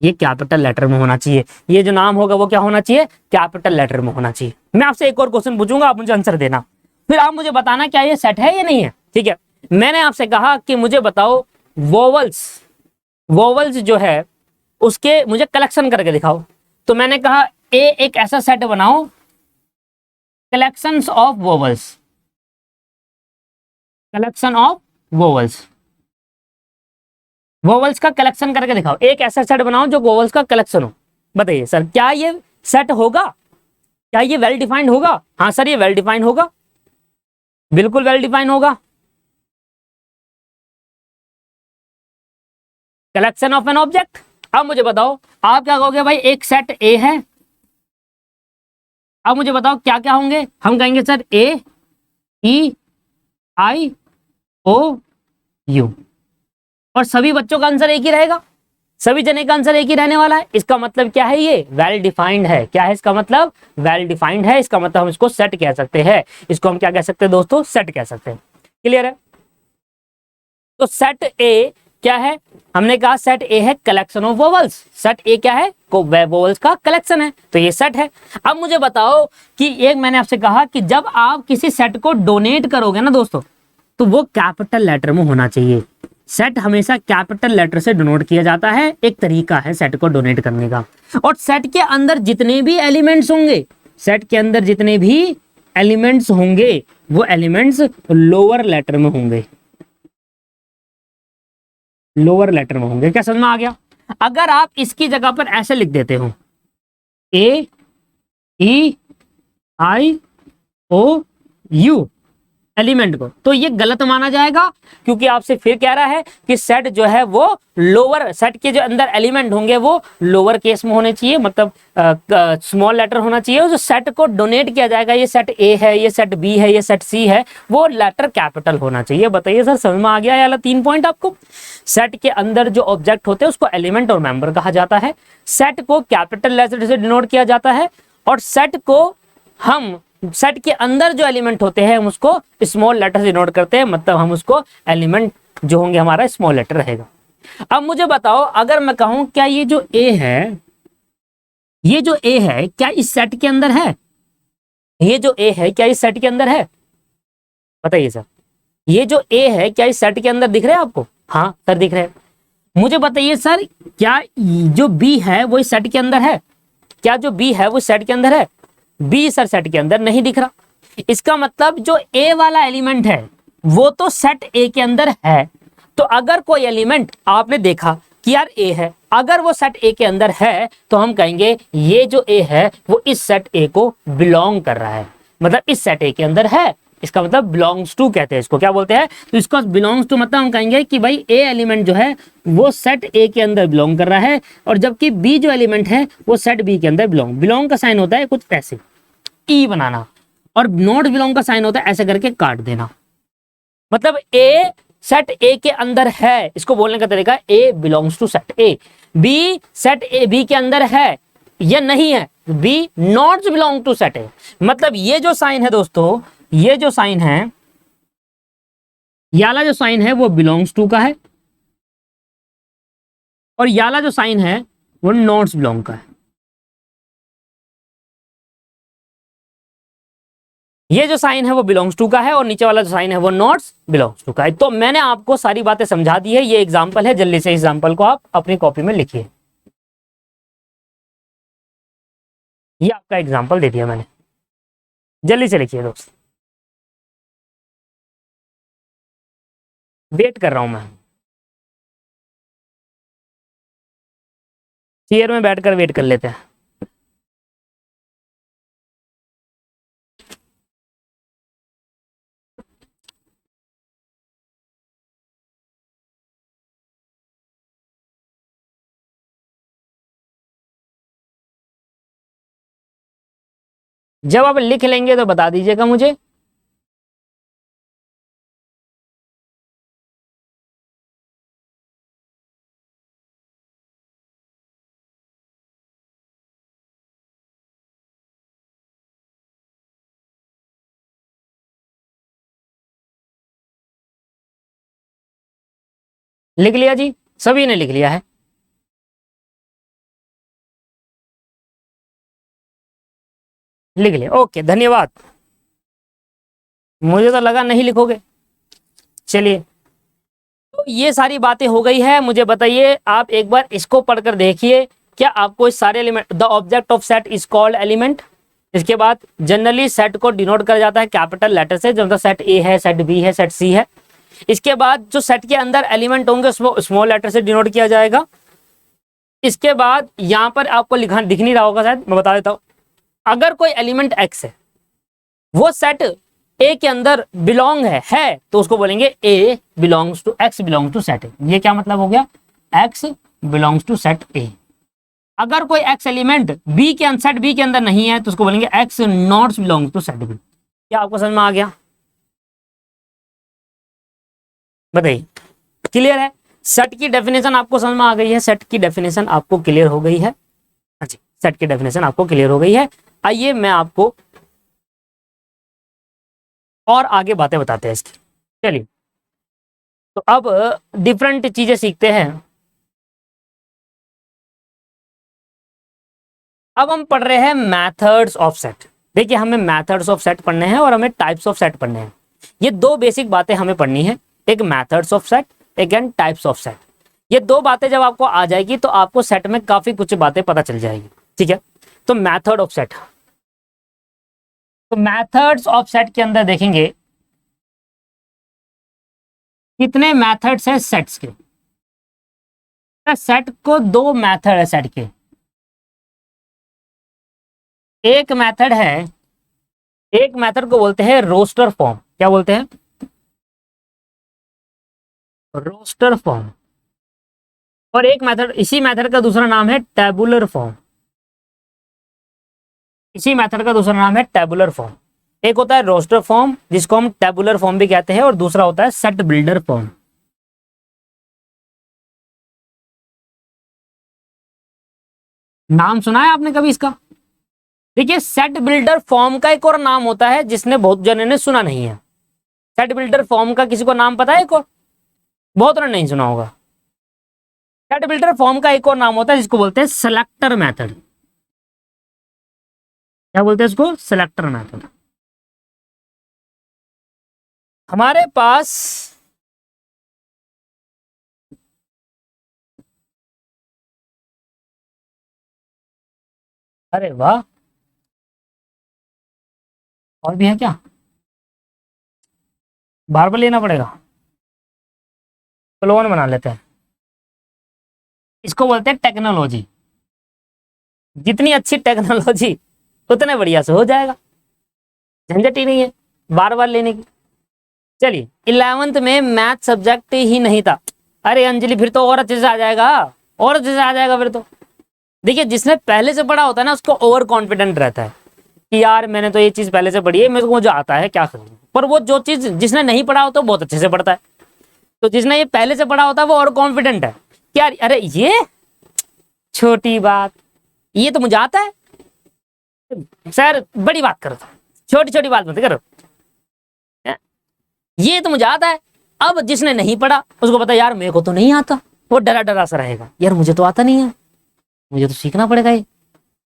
ये कैपिटल लेटर में होना चाहिए। ये जो नाम होगा वो क्या होना चाहिए? कैपिटल लेटर में होना चाहिए। मैं आपसे एक और क्वेश्चन पूछूंगा, आप मुझे आंसर देना, फिर आप मुझे बताना क्या ये सेट है या नहीं है। ठीक है? मैंने आपसे कहा कि मुझे बताओ वोवल्स जो है उसके मुझे कलेक्शन करके दिखाओ। तो मैंने कहा एक ऐसा सेट बनाओ collections of vowels, collection of vowels का कलेक्शन करके दिखाओ। एक ऐसा सेट बनाओ जो वोवल्स का कलेक्शन हो। बताइए सर क्या ये सेट होगा? क्या ये वेल डिफाइंड होगा? हाँ सर ये वेल डिफाइंड होगा, बिल्कुल वेल डिफाइंड होगा। Collection of an object. अब मुझे बताओ आप क्या कहोगे? भाई एक सेट ए है, अब मुझे बताओ क्या क्या होंगे? हम कहेंगे sir A E I O you, और सभी बच्चों का आंसर एक ही रहेगा, सभी जने का आंसर एक ही रहने वाला है। इसका मतलब क्या है? ये वेल डिफाइंड है। क्या है इसका मतलब? वेल डिफाइंड है। इसका मतलब हम इसको सेट कह सकते हैं। इसको हम क्या कह सकते हैं दोस्तों? सेट कह सकते हैं। क्लियर है? तो सेट ए क्या है? हमने कहा सेट ए है कलेक्शन ऑफ वोवल्स। सेट ए क्या है? वोवल्स का कलेक्शन है, तो ये सेट है। अब मुझे बताओ कि एक मैंने आपसे कहा कि जब आप किसी सेट को डोनेट करोगे ना दोस्तों तो वो कैपिटल लेटर में होना चाहिए। सेट हमेशा कैपिटल लेटर से डोनेट किया जाता है, एक तरीका है सेट को डोनेट करने का। और सेट के अंदर जितने भी एलिमेंट्स होंगे, सेट के अंदर जितने भी एलिमेंट्स होंगे वो एलिमेंट्स लोअर लेटर में होंगे, लोअर लेटर में होंगे। क्या समझ में आ गया? अगर आप इसकी जगह पर ऐसे लिख देते हो ए ई आई ओ यू, एलिमेंट को, तो ये गलत माना जाएगा, क्योंकि आपसे फिर कह रहा है कि सेट जो है वो लोअर, सेट के जो अंदर एलिमेंट होंगे वो लोअर केस में होने चाहिए, मतलब स्मॉल लेटर होना चाहिए, और जो सेट को डोनेट किया जाएगा, ये सेट ए है, ये सेट बी है, ये सेट सी है, वो लेटर कैपिटल होना चाहिए। बताइए सर, समझ में आ गया ये वाला 3 पॉइंट आपको? सेट के अंदर जो ऑब्जेक्ट होते हैं उसको एलिमेंट और मेंबर कहा जाता है, सेट को कैपिटल लेटर से डिनोट किया जाता है, और सेट को हम, सेट के अंदर जो एलिमेंट होते हैं हम उसको स्मॉल लेटर से डिनोट करते हैं, मतलब हम उसको एलिमेंट जो होंगे हमारा स्मॉल लेटर रहेगा। अब मुझे बताओ, अगर मैं कहूं क्या ये जो ए है, ये जो ए है क्या इस सेट के अंदर है? ये जो ए है क्या इस सेट के अंदर है? बताइए सर, ये जो ए है क्या इस सेट के अंदर दिख रहा है आपको? हाँ सर दिख रहा है। मुझे बताइए सर, क्या जो बी है वो इस सेट के अंदर है? क्या जो बी है वो सेट के अंदर है? बी सर सेट के अंदर नहीं दिख रहा। इसका मतलब जो ए वाला एलिमेंट है वो तो सेट ए के अंदर है। तो अगर कोई एलिमेंट आपने देखा कि यार ए है, अगर वो सेट ए के अंदर है तो हम कहेंगे ये जो ए है वो इस सेट ए को बिलोंग कर रहा है, मतलब इस सेट ए के अंदर है। इसका मतलब बिलोंग्स टू कहते हैं इसको, क्या बोलते हैं? तो इसको बिलोंग्स टू मतलब हम कहेंगे कि भाई ए एलिमेंट जो है वो सेट ए के अंदर बिलोंग कर रहा है, और जबकि बी जो एलिमेंट है वो सेट बी के अंदर बिलोंग का साइन होता है कुछ ऐसे ई बनाना, और नॉट बिलोंग का साइन होता है ऐसे करके काट देना। मतलब ए सेट ए के अंदर है, इसको बोलने का तरीका A belongs to set A. B set A B के अंदर है या नहीं है? B not belong to set A. मतलब ये जो साइन है दोस्तों, ये जो साइन है, याला जो साइन है वो बिलोंग्स टू का है, और याला जो साइन है वो नॉट बिलोंग का है। ये जो साइन है वो बिलोंग्स टू का है, और नीचे वाला जो साइन है वो नॉट्स बिलोंग्स टू का है। तो मैंने आपको सारी बातें समझा दी है, ये एग्जांपल है, जल्दी से एग्जांपल को आप अपनी कॉपी में लिखिए। ये आपका एग्जांपल दे दिया मैंने, जल्दी से लिखिए दोस्त, वेट कर रहा हूं मैं। चेयर में बैठकर वेट कर लेते हैं। जब आप लिख लेंगे तो बता दीजिएगा मुझे। लिख लिया जी, सभी ने लिख लिया है। लिख लिया, ओके धन्यवाद। मुझे तो लगा नहीं लिखोगे। चलिए, तो ये सारी बातें हो गई है। मुझे बताइए, आप एक बार इसको पढ़कर देखिए, क्या आपको इस सारे element, the object of set is called element. इसके बाद जनरली सेट को डिनोट करा जाता है कैपिटल लेटर से, जब सेट ए है, सेट बी है, सेट सी है। इसके बाद जो सेट के अंदर एलिमेंट होंगे उसको स्मॉल लेटर से डिनोट किया जाएगा। इसके बाद यहाँ पर आपको लिखा दिख नहीं रहा होगा शायद, मैं बता देता हूँ। अगर कोई एलिमेंट एक्स है, वो सेट ए के अंदर बिलोंग है तो उसको बोलेंगे A belongs to X belongs to set A. ये क्या मतलब हो गया? X belongs to set A. अगर कोई एक्स एलिमेंट बी के सेट बी के अंदर नहीं है तो उसको बोलेंगे X not belongs to set B. क्या आपको समझ में आ गया? बताइए, क्लियर है? सेट की डेफिनेशन आपको समझ में आ गई है? सेट की डेफिनेशन आपको क्लियर हो गई है? अच्छा, सेट की डेफिनेशन आपको क्लियर हो गई है। आइए मैं आपको और आगे बातें बताते हैं इसकी। चलिए, तो अब डिफरेंट चीजें सीखते हैं। अब हम पढ़ रहे हैं मेथड्स ऑफ सेट। देखिए, हमें मेथड्स ऑफ सेट पढ़ने हैं और हमें टाइप्स ऑफ सेट पढ़ने हैं। ये दो बेसिक बातें हमें पढ़नी है, एक मेथड्स ऑफ सेट, एक एंड टाइप्स ऑफ सेट। ये दो बातें जब आपको आ जाएगी तो आपको सेट में काफी कुछ बातें पता चल जाएगी। ठीक है, तो मेथड ऑफ सेट, तो मेथड्स ऑफ सेट के अंदर देखेंगे कितने मेथड्स हैं सेट्स के। सेट को दो मेथड है सेट के। एक मेथड है, एक मेथड को बोलते हैं रोस्टर फॉर्म। क्या बोलते हैं, रोस्टर फॉर्म। और एक मेथड, इसी मेथड का दूसरा नाम है टेबुलर फॉर्म। इसी मेथड का दूसरा नाम है टेबुलर फॉर्म। एक होता है रोस्टर फॉर्म जिसको हम टेबुलर फॉर्म भी कहते हैं, और दूसरा होता है सेट बिल्डर फॉर्म। नाम सुना है आपने कभी इसका? देखिए, सेट बिल्डर फॉर्म का एक और नाम होता है जिसने बहुत जने ने सुना नहीं है। सेट बिल्डर फॉर्म का किसी को नाम पता है? एक और बहुत ने नहीं सुना होगा। सेट बिल्डर फॉर्म का एक और नाम होता है जिसको बोलते हैं सेलेक्टर मेथड। क्या बोलते हैं इसको? Selector method. हमारे पास अरे वाह, और भी है क्या? बार बार लेना पड़ेगा, क्लोन बना लेते हैं। इसको बोलते हैं टेक्नोलॉजी। जितनी अच्छी टेक्नोलॉजी उतने बढ़िया से हो जाएगा, झंझट ही नहीं है बार बार लेने की। चलिए, 11th में मैथ सब्जेक्ट ही नहीं था। अरे अंजलि, फिर तो और अच्छे से आ जाएगा, और अच्छे से आ जाएगा फिर तो। देखिए, जिसने पहले से पढ़ा होता है ना उसको ओवर कॉन्फिडेंट रहता है कि यार मैंने तो ये चीज पहले से पढ़ी है, मेरे को जो आता है क्या करूँ। पर वो जो चीज जिसने नहीं पढ़ा होता है बहुत अच्छे से पढ़ता है। तो जिसने ये पहले से पढ़ा होता है वो और कॉन्फिडेंट है कि यार अरे ये छोटी बात, ये तो मुझे आता है सर, बड़ी बात करो, छोटी छोटी बात मत करो, ये तो मुझे आता है। अब जिसने नहीं पढ़ा उसको पता यार मेरे को तो नहीं आता, वो डरा डरा सा रहेगा, यार मुझे तो आता नहीं है, मुझे तो सीखना पड़ेगा ये।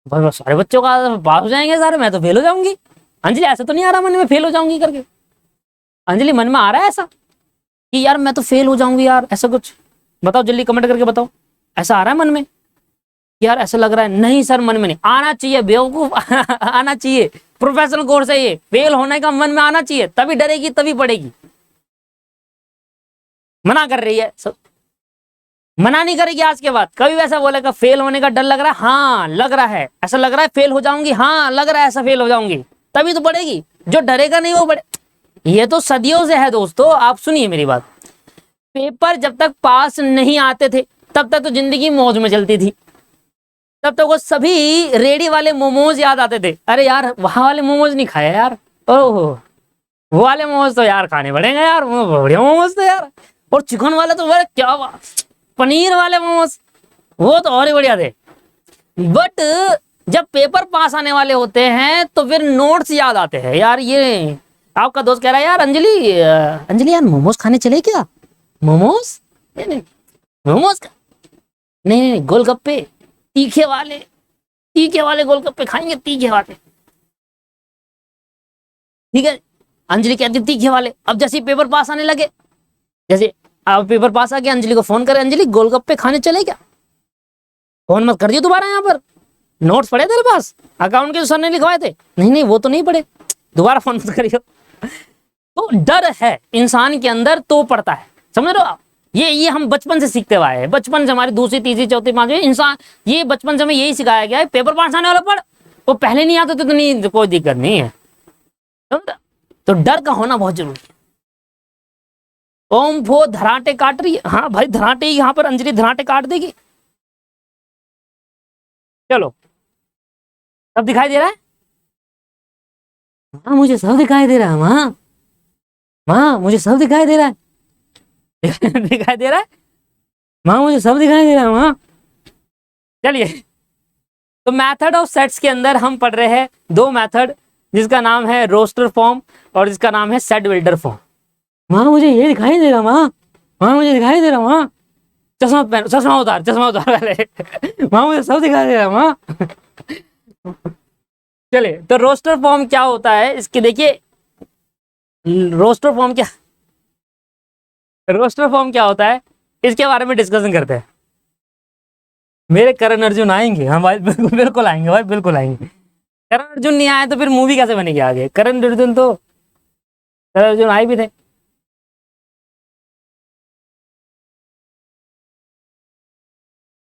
भाई सारे बच्चों का पास हो जाएंगे सारे, मैं तो फेल हो जाऊंगी। अंजलि ऐसा तो नहीं आ रहा मन में फेल हो जाऊंगी करके? अंजलि मन में आ रहा है ऐसा कि यार मैं तो फेल हो जाऊंगी यार, ऐसा कुछ बताओ, जल्दी कमेंट करके बताओ। ऐसा आ रहा है मन में यार? ऐसा लग रहा है? नहीं सर, मन में नहीं आना चाहिए बेवकूफ। आना चाहिए, प्रोफेशनल कोर्स है ये, फेल होने का मन में आना चाहिए, तभी डरेगी तभी पढ़ेगी। मना कर रही है सब, मना नहीं करेगी आज के बाद कभी वैसा बोलेगा फेल होने का डर लग रहा है, हाँ लग रहा है, ऐसा लग रहा है फेल हो जाऊंगी, हाँ लग रहा है ऐसा फेल हो जाऊंगी, तभी तो पढ़ेगी। जो डरेगा नहीं वो पढ़े। ये तो सदियों से है दोस्तों, आप सुनिए मेरी बात। पेपर जब तक पास नहीं आते थे तब तक तो जिंदगी मौज में चलती थी, तब तक वो सभी रेडी वाले मोमोज याद आते थे। अरे यार वहां वाले मोमोज नहीं खाए यार, ओहो वो वाले मोमोज तो यार खाने पड़ेंगे यार, वो बढ़िया मोमोज थे यार। और चिकन वाले तो बड़े क्या बात, पनीर वाले मोमोज वो तो और ही बढ़िया थे। बट जब पेपर पास आने वाले होते हैं तो फिर नोट्स याद आते हैं। यार ये आपका दोस्त कह रहा है यार अंजलि, अंजलि यार मोमोज खाने चले क्या? मोमोज नहीं, मोमोज का नहीं, नहीं गोलगप्पे, तीखे वाले, तीखे वाले गोलगप्पे खाएंगे, तीखे वाले। ठीक है, अंजलि कहती तीखे वाले। अब जैसे पेपर पास आने लगे, जैसे अब पेपर पास आ गया, अंजलि को फोन करे, अंजलि गोलगप्पे खाने चले क्या? फोन मत कर दियो दोबारा, यहाँ पर नोट्स पड़े तेरे पास, अकाउंट के जो सर ने लिखवाए थे? नहीं नहीं वो तो नहीं पड़े, दोबारा फोन मत करियो। तो डर है इंसान के अंदर तो पड़ता है, समझ रहे हो आप? ये हम बचपन से सीखते हुए आए हैं, बचपन से हमारी दूसरी तीसरी चौथी पांचवी इंसान, ये बचपन से हमें यही सिखाया गया है, पेपर पास आने वाला पढ़, वो पहले नहीं आते तो नहीं, तो कोई दिक्कत नहीं है। तो डर का होना बहुत जरूरी है। ओम वो धराटे काट रही है, हाँ भाई धराटे, यहाँ पर अंजलि धराटे काट देगी। चलो, सब दिखाई दे रहा है? हाँ मुझे सब दिखाई दे रहा है माँ, माँ मुझे सब दिखाई दे रहा है। दिखाई दे रहा है माँ, मुझे सब दिखाई दे रहा है माँ। चलिए, तो मेथड ऑफ सेट्स के अंदर हम पढ़ रहे हैं दो मेथड, जिसका नाम है रोस्टर फॉर्म और जिसका नाम है सेट बिल्डर फॉर्म। माँ मुझे ये दिखाई दे रहा माँ, माँ मुझे दिखाई दे रहा माँ, चश्मा पहन, चश्मा उतार, चश्मा उतार पहले। माँ मुझे सब दिखाई दे रहा माँ। चलिए, तो रोस्टर फॉर्म क्या होता है इसके देखिए, रोस्टर फॉर्म क्या, रोस्टर फॉर्म क्या होता है इसके बारे में डिस्कशन करते हैं। मेरे करण अर्जुन आएंगे, हाँ भाई बिल्कुल बिल्कुल आएंगे भाई, बिल्कुल आएंगे। करण अर्जुन नहीं आए तो फिर मूवी कैसे बनेगी आगे? करण अर्जुन तो, करण अर्जुन आए भी थे।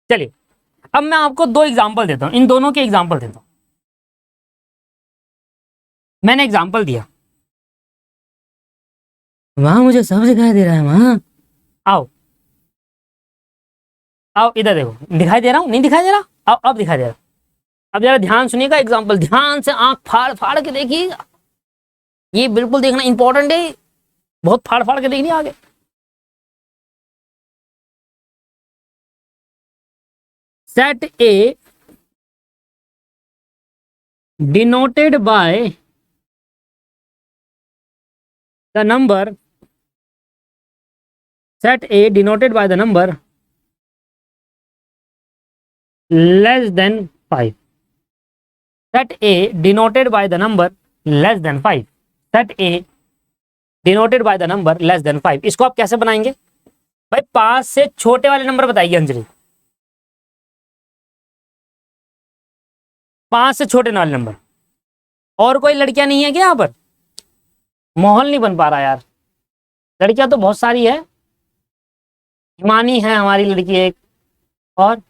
चलिए, अब मैं आपको दो एग्जांपल देता हूं, इन दोनों के एग्जांपल देता हूं। मैंने एग्जांपल दिया, वहां मुझे सब दिखाई दे रहा है वहां। आओ आओ इधर देखो, दिखाई दे रहा हूँ नहीं दिखाई दे रहा? आओ अब दिखाई दे रहा। अब जरा ध्यान सुनिएगा, एग्जाम्पल ध्यान से आंख फाड़ फाड़ के देखिएगा, ये बिल्कुल देखना इंपॉर्टेंट है, बहुत फाड़ फाड़ के देखनी आगे। Set A denoted by the number, set A denoted by the number less than 5, set A denoted by the number less than 5, set A denoted by the number less than 5। इसको आप कैसे बनाएंगे भाई? 5 से छोटे वाले नंबर बताइए अंजलि, 5 से छोटे वाले नंबर। और कोई लड़कियां नहीं है क्या यहाँ पर? माहौल नहीं बन पा रहा यार, लड़कियां तो बहुत सारी है, हिमानी है हमारी लड़की एक, और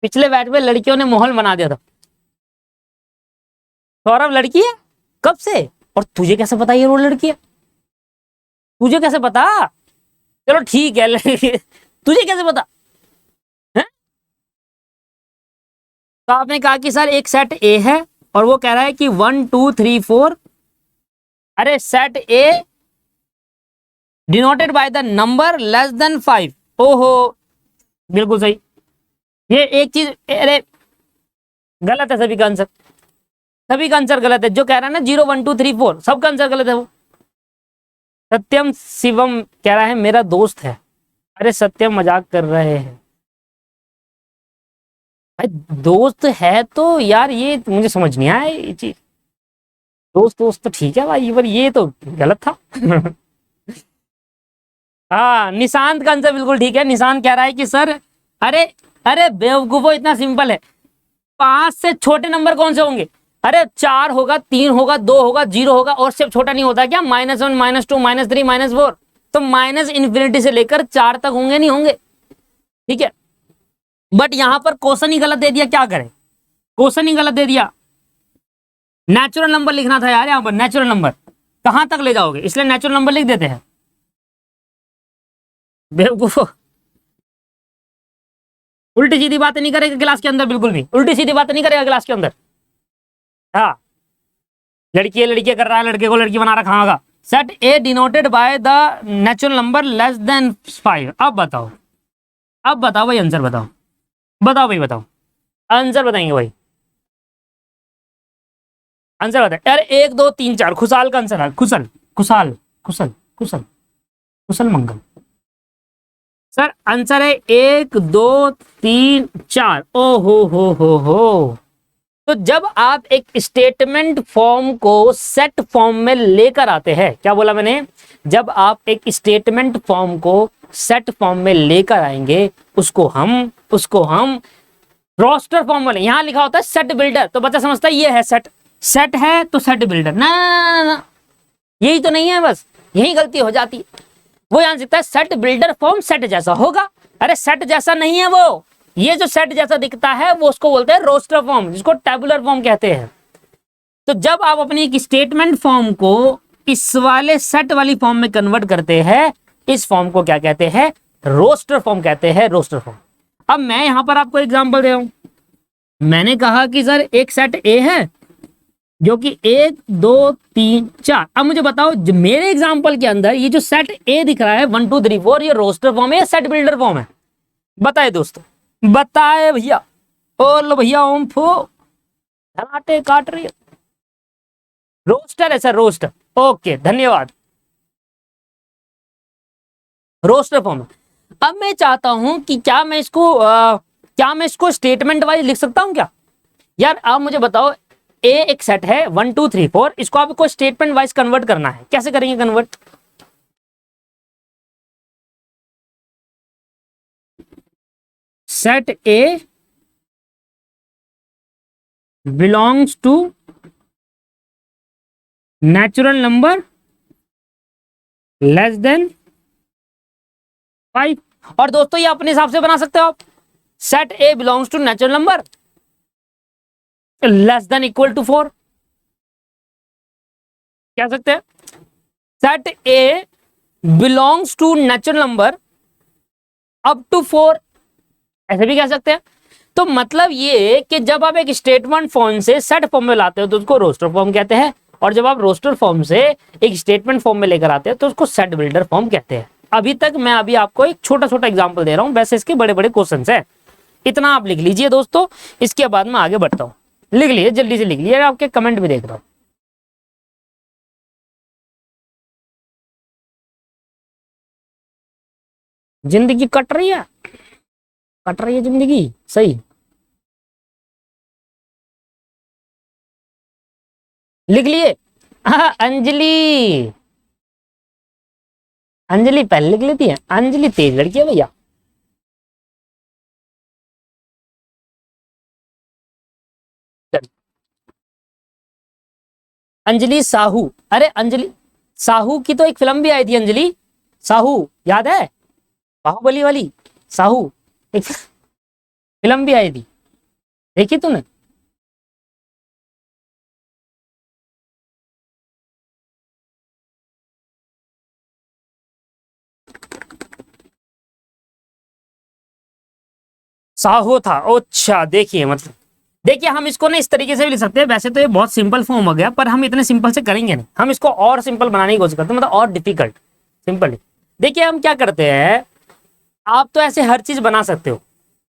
पिछले बैच में लड़कियों ने माहौल बना दिया था। सौरभ लड़की है कब से? और तुझे कैसे पता ये रोल लड़की है? तुझे कैसे पता? चलो ठीक है तुझे कैसे पता है? तो आपने कहा कि सर एक सेट ए है और वो कह रहा है कि 1 2 3 4, अरे set A denoted by the number less than 5। ओहो बिल्कुल सही। ये एक चीज, अरे गलत है सभी का आंसर, सभी का आंसर गलत है। जो कह रहा है ना 0 1 2 3 4 सबका आंसर गलत है। वो सत्यम शिवम कह रहा है मेरा दोस्त है। अरे सत्यम मजाक कर रहे हैं भाई, दोस्त है तो यार ये मुझे समझ नहीं आया ये चीज। दोस्त दोस्त तो ठीक है भाई, पर ये तो गलत था हाँ निशांत का आंसर बिल्कुल ठीक है। निशांत कह रहा है कि सर अरे अरे बेवकूफो, इतना सिंपल है, 5 से छोटे नंबर कौन से होंगे? अरे 4 होगा, 3 होगा, 2 होगा, 0 होगा, और सिर्फ छोटा नहीं होता क्या? -1 -2 -3 -4, तो माइनस इन्फिनिटी से लेकर 4 तक होंगे नहीं होंगे? ठीक है, बट यहां पर क्वेश्चन ही गलत दे दिया, क्या करें? क्वेश्चन ही गलत दे दिया। नेचुरल नंबर लिखना था यार, यहां पर नेचुरल नंबर कहां तक ले जाओगे, इसलिए नेचुरल नंबर लिख देते हैं। बेवकूफ, उल्टी सीधी बातें नहीं करेगा क्लास के अंदर, बिल्कुल भी उल्टी सीधी बातें नहीं करेगा क्लास के अंदर। हाँ लड़की कर रहा है, लड़के को लड़की बना रखा होगा। Set A denoted by the natural number less than 5। अब बताओ, अब बताओ भाई आंसर बताओ, बताओ भाई बताओ, आंसर बताएंगे भाई, आंसर बताए। अरे 1 2 3 4 खुशहाल का आंसर है, खुशल खुशहाल खुशल खुशल कुशल मंगल। सर आंसर है 1 2 3 4। ओ हो। तो जब आप एक स्टेटमेंट फॉर्म को सेट फॉर्म में लेकर आते हैं, क्या बोला मैंने? जब आप एक स्टेटमेंट फॉर्म को सेट फॉर्म में लेकर आएंगे, उसको हम रोस्टर फॉर्म में, यहां लिखा होता है सेट बिल्डर, तो बच्चा समझता है ये है सेट, सेट है तो सेट बिल्डर ना, यही तो नहीं है, बस यही गलती हो जाती है। वो जान सकता है सेट बिल्डर फॉर्म सेट जैसा होगा, अरे सेट जैसा नहीं है वो, ये जो सेट जैसा दिखता है वो उसको बोलते हैं रोस्टर फॉर्म, जिसको टेबुलर फॉर्म कहते हैं। तो जब आप अपनी एक स्टेटमेंट फॉर्म को इस वाले सेट वाली फॉर्म में कन्वर्ट करते हैं, इस फॉर्म को क्या कहते हैं? रोस्टर फॉर्म कहते हैं, रोस्टर फॉर्म। अब मैं यहां पर आपको एग्जांपल दे रहा हूं, मैंने कहा कि सर एक सेट ए है जो कि 1 2 3 4। अब मुझे बताओ जो मेरे एग्जांपल के अंदर ये जो सेट ए दिख रहा है 1 2 3 4, ये रोस्टर फॉर्म है या सेट बिल्डर फॉर्म है? बताए दोस्तों, बताए भैया। ओ लो भैया ओम फो धनाटे काट रही है, रोस्टर है सर, रोस्टर। ओके धन्यवाद, रोस्टर फॉर्म है। अब मैं चाहता हूं कि क्या मैं इसको स्टेटमेंट वाइज लिख सकता हूं क्या? यार आप मुझे बताओ, ए एक सेट है 1 2 3 4, इसको आपको स्टेटमेंट वाइज कन्वर्ट करना है, कैसे करेंगे convert? Set A belongs to natural number less than 5। और दोस्तों ये अपने हिसाब से बना सकते हो आप, set A belongs to natural number less than equal to 4। क्या सकते हैं, set A belongs to natural number up to 4, ऐसे भी कह सकते हैं। तो मतलब ये कि जब आप एक स्टेटमेंट फॉर्म से सेट फॉर्म में लाते हो तो उसको रोस्टर फॉर्म कहते हैं, और जब आप रोस्टर फॉर्म से एक स्टेटमेंट फॉर्म में लेकर आते हैं तो उसको सेट बिल्डर फॉर्म कहते हैं। अभी तक मैं अभी आपको एक छोटा छोटा एग्जांपल दे रहा हूं, वैसे इसके बड़े बड़े क्वेश्चंस हैं। इतना आप लिख लीजिए दोस्तों, इसके बाद मैं आगे बढ़ता हूं। लिख लीजिए, जल्दी से लिख लीजिए, आपके कमेंट भी देख रहा हूं। जिंदगी कट रही है, कट रही है जिंदगी, सही। लिख लिए। अंजलि, अंजलि पहले लिख लेती है, अंजलि तेज लड़की है भैया। अंजलि साहू, अरे अंजलि साहू की तो एक फिल्म भी आई थी, अंजलि साहू, याद है, बाहुबली वाली साहू, एक फिल्म भी आई थी, देखी तूने? साहो था, अच्छा देखिए, मतलब देखिए हम इसको ना इस तरीके से भी लिख सकते हैं। वैसे तो ये बहुत सिंपल फॉर्म हो गया, पर हम इतने सिंपल से करेंगे नहीं, हम इसको और सिंपल बनाने की कोशिश करते हैं, मतलब और डिफिकल्ट। सिंपल देखिए हम क्या करते हैं, आप तो ऐसे हर चीज बना सकते हो,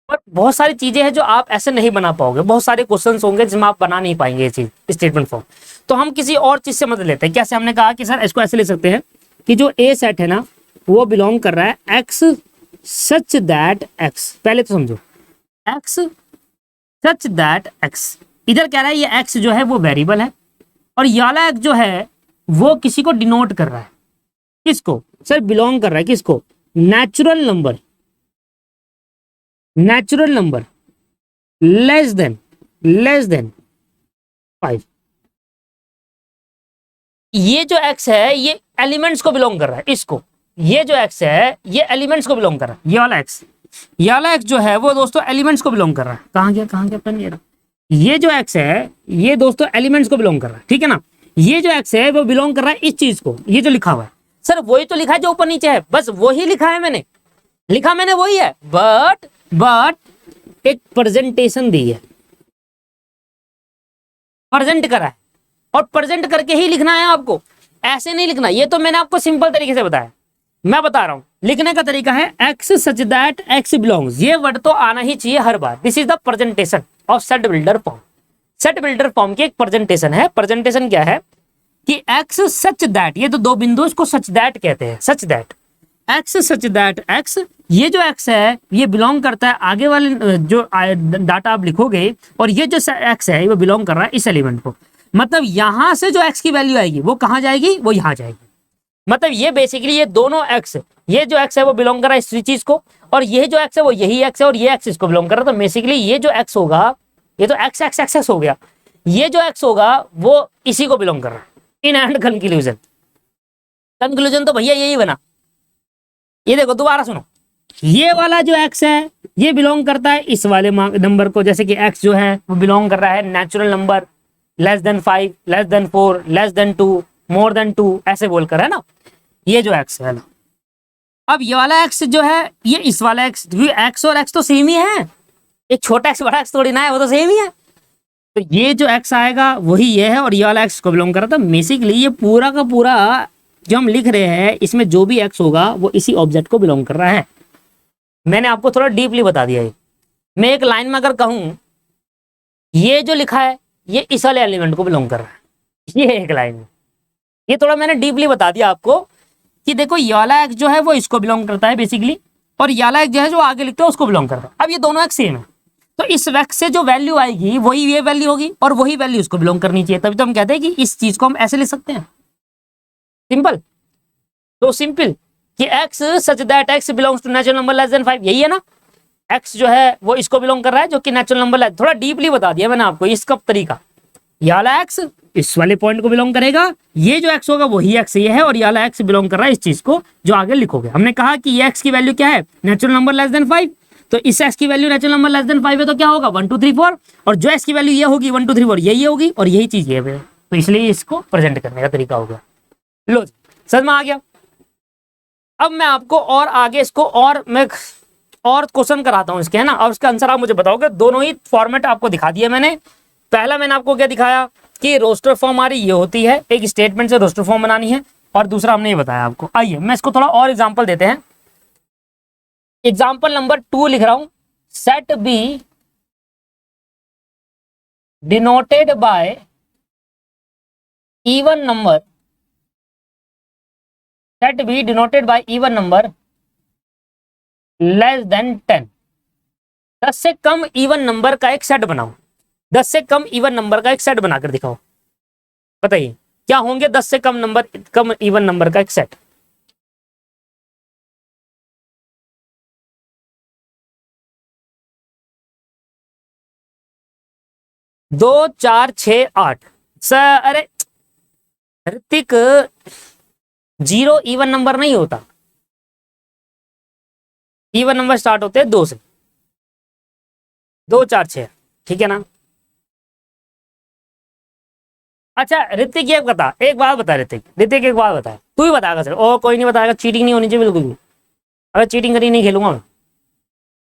पर बहुत सारी चीजें हैं जो आप ऐसे नहीं बना पाओगे, बहुत सारे क्वेश्चंस होंगे जिसमें आप बना नहीं पाएंगे ये चीज स्टेटमेंट फॉर्म। तो हम किसी और चीज से मदद लेते हैं। कैसे, हमने कहा कि सर इसको ऐसे ले सकते हैं कि जो ए सेट है ना वो बिलोंग कर रहा है एक्स सच दैट एक्स, पहले तो समझो एक्स सच दैट एक्स, इधर कह रहा है ये एक्स जो है वो वेरिएबल है, और ये वाला एक्स जो है वो किसी को डिनोट कर रहा है, किसको सर, बिलोंग कर रहा है किसको, natural number, natural number less than 5। ये जो एक्स है ये एलिमेंट्स को बिलोंग कर रहा है, इसको, ये जो एक्स है ये एलिमेंट्स को बिलोंग कर रहा है, ये वाला एक्स, ये वाला एक्स जो है वो दोस्तों एलिमेंट्स को बिलोंग कर रहा है। कहां गया पेन, ये जो एक्स है ये दोस्तों एलिमेंट्स को बिलोंग कर रहा है, ठीक है ना। ये जो एक्स है वो बिलोंग कर रहा है इस चीज को, ये जो लिखा हुआ है सर वही तो लिखा है जो ऊपर नीचे है, बस वही लिखा है मैंने, वही है, बट एक प्रेजेंटेशन दी है, प्रेजेंट करा है, और प्रेजेंट करके ही लिखना है आपको, ऐसे नहीं लिखना। ये तो मैंने आपको सिंपल तरीके से बताया, मैं बता रहा हूं लिखने का तरीका है X such that X belongs, ये वर्ड तो आना ही चाहिए हर बार। This is the presentation of set builder form. Set builder form की एक प्रेजेंटेशन है। प्रेजेंटेशन क्या है कि एक्स सच दैट, ये तो दो बिंदु, इसको सच दैट कहते हैं, सच that x such that x, ये जो एक्स है ये बिलोंग करता है आगे वाले जो डाटा आप लिखोगे, और ये जो एक्स है वो बिलोंग कर रहा है इस एलिमेंट को। मतलब यहां से जो एक्स की वैल्यू आएगी वो कहां जाएगी, वो यहां जाएगी। मतलब ये बेसिकली ये दोनों एक्स, ये जो एक्स है वो बिलोंग कर रहा है इस चीज को, और ये जो एक्स है वो यही एक्स है, और ये एक्स इसको बिलोंग कर रहा है। तो बेसिकली ये जो एक्स होगा, ये तो एक्स एक्स एक्स एक्स हो गया, ये जो एक्स होगा वो इसी को बिलोंग कर रहा है। इन एंड कंक्लूजन, कंक्लूजन तो भैया यही बना। ये देखो दोबारा सुनो, ये वाला जो एक्स है ये बिलोंग करता है इस वाले नंबर को, जैसे कि एक्स जो है वो बिलोंग कर रहा है natural number less than 5, less than 4, less than 2, more than 2, ऐसे बोलकर, है ना, ये जो एक्स है ना। अब ये वाला एक्स जो है ये इस वाला एक्स, एक्स और एक्स तो सेम ही है, एक छोटा एक्स बड़ा एक्स थोड़ी ना है, वो तो सेम ही है। तो ये जो एक्स आएगा वही ये है, और ये वाला एक्स को बिलोंग कर रहा था। बेसिकली ये पूरा का पूरा जो हम लिख रहे हैं इसमें जो भी एक्स होगा वो इसी ऑब्जेक्ट को बिलोंग कर रहा है। मैंने आपको थोड़ा डीपली बता दिया है। मैं एक लाइन में अगर कहूं ये जो लिखा है ये इस वाले एलिमेंट को बिलोंग कर रहा है, ये एक लाइन में, ये थोड़ा मैंने डीपली बता दिया आपको कि देखो ये वाला एक्स जो है वो इसको बिलोंग करता है बेसिकली, और ये वाला एक्स जो है जो आगे लिखते हैं उसको बिलोंग करता है। अब ये दोनों एक्स सेम है, तो इस एक्स से जो वैल्यू आएगी वही ये वैल्यू होगी, और वही वैल्यू इसको बिलोंग करनी चाहिए। तभी तो हम कहते हैं कि इस चीज को हम ऐसे लिख सकते हैं, सिंपल। तो सिंपल कि x such that x belongs to natural number less than 5, यही है ना। x जो है वो इसको बिलोंग कर रहा है जो कि नेचुरल नंबर लेस, थोड़ा डीपली बता दिया मैंने आपको इसका तरीका। ये वाला x इस वाले पॉइंट को बिलोंग करेगा, ये जो x होगा वही x ये है, और ये वाला x बिलोंग कर रहा है इस चीज को जो आगे लिखोगे। हमने कहा कि ये x की वैल्यू क्या है, नेचुरल नंबर लेस देन 5, तो इस x की value natural number less than 5 है तो क्या होगा 1 2 3 4, और जो x की वैल्यू ये होगी 1 2 3 4 यही होगी, और यही चीज ये है। तो इसलिए इसको प्रेजेंट करने का तरीका हो गया। लो जी, समझ में आ गया। अब मैं आपको और आगे इसको और मैं और क्वेश्चन कराता हूं इसके, है ना, और उसका आंसर आप मुझे बताओगे। दोनों ही फॉर्मेट आपको दिखा दिया मैंने। पहला मैंने आपको क्या दिखाया कि रोस्टर फॉर्म हमारी ये होती है, एक स्टेटमेंट से रोस्टर फॉर्म बनानी है, और दूसरा हमने ये बताया आपको। आइए मैं इसको थोड़ा और एग्जांपल देते हैं। एग्जांपल नंबर 2 लिख रहा हूं। Set B denoted by even number, set B denoted by even number less then 10। 10 से कम इवन नंबर का एक सेट बनाओ। 10 से कम इवन नंबर का एक सेट बनाकर दिखाओ। बताइए क्या होंगे 10 से कम इवन नंबर का एक सेट। दो, चार, छ, 8। सर अरे ऋतिक, 0 इवन नंबर नहीं होता। इवन नंबर स्टार्ट होते हैं 2 से। 2, 4, 6, ठीक है ना। अच्छा ऋतिक ये बता, एक बात बता ऋतिक एक बात बता, तू ही बताएगा सर, और कोई नहीं बताएगा। चीटिंग नहीं होनी चाहिए बिल्कुल भी। अगर चीटिंग करी नहीं खेलूंगा मैं।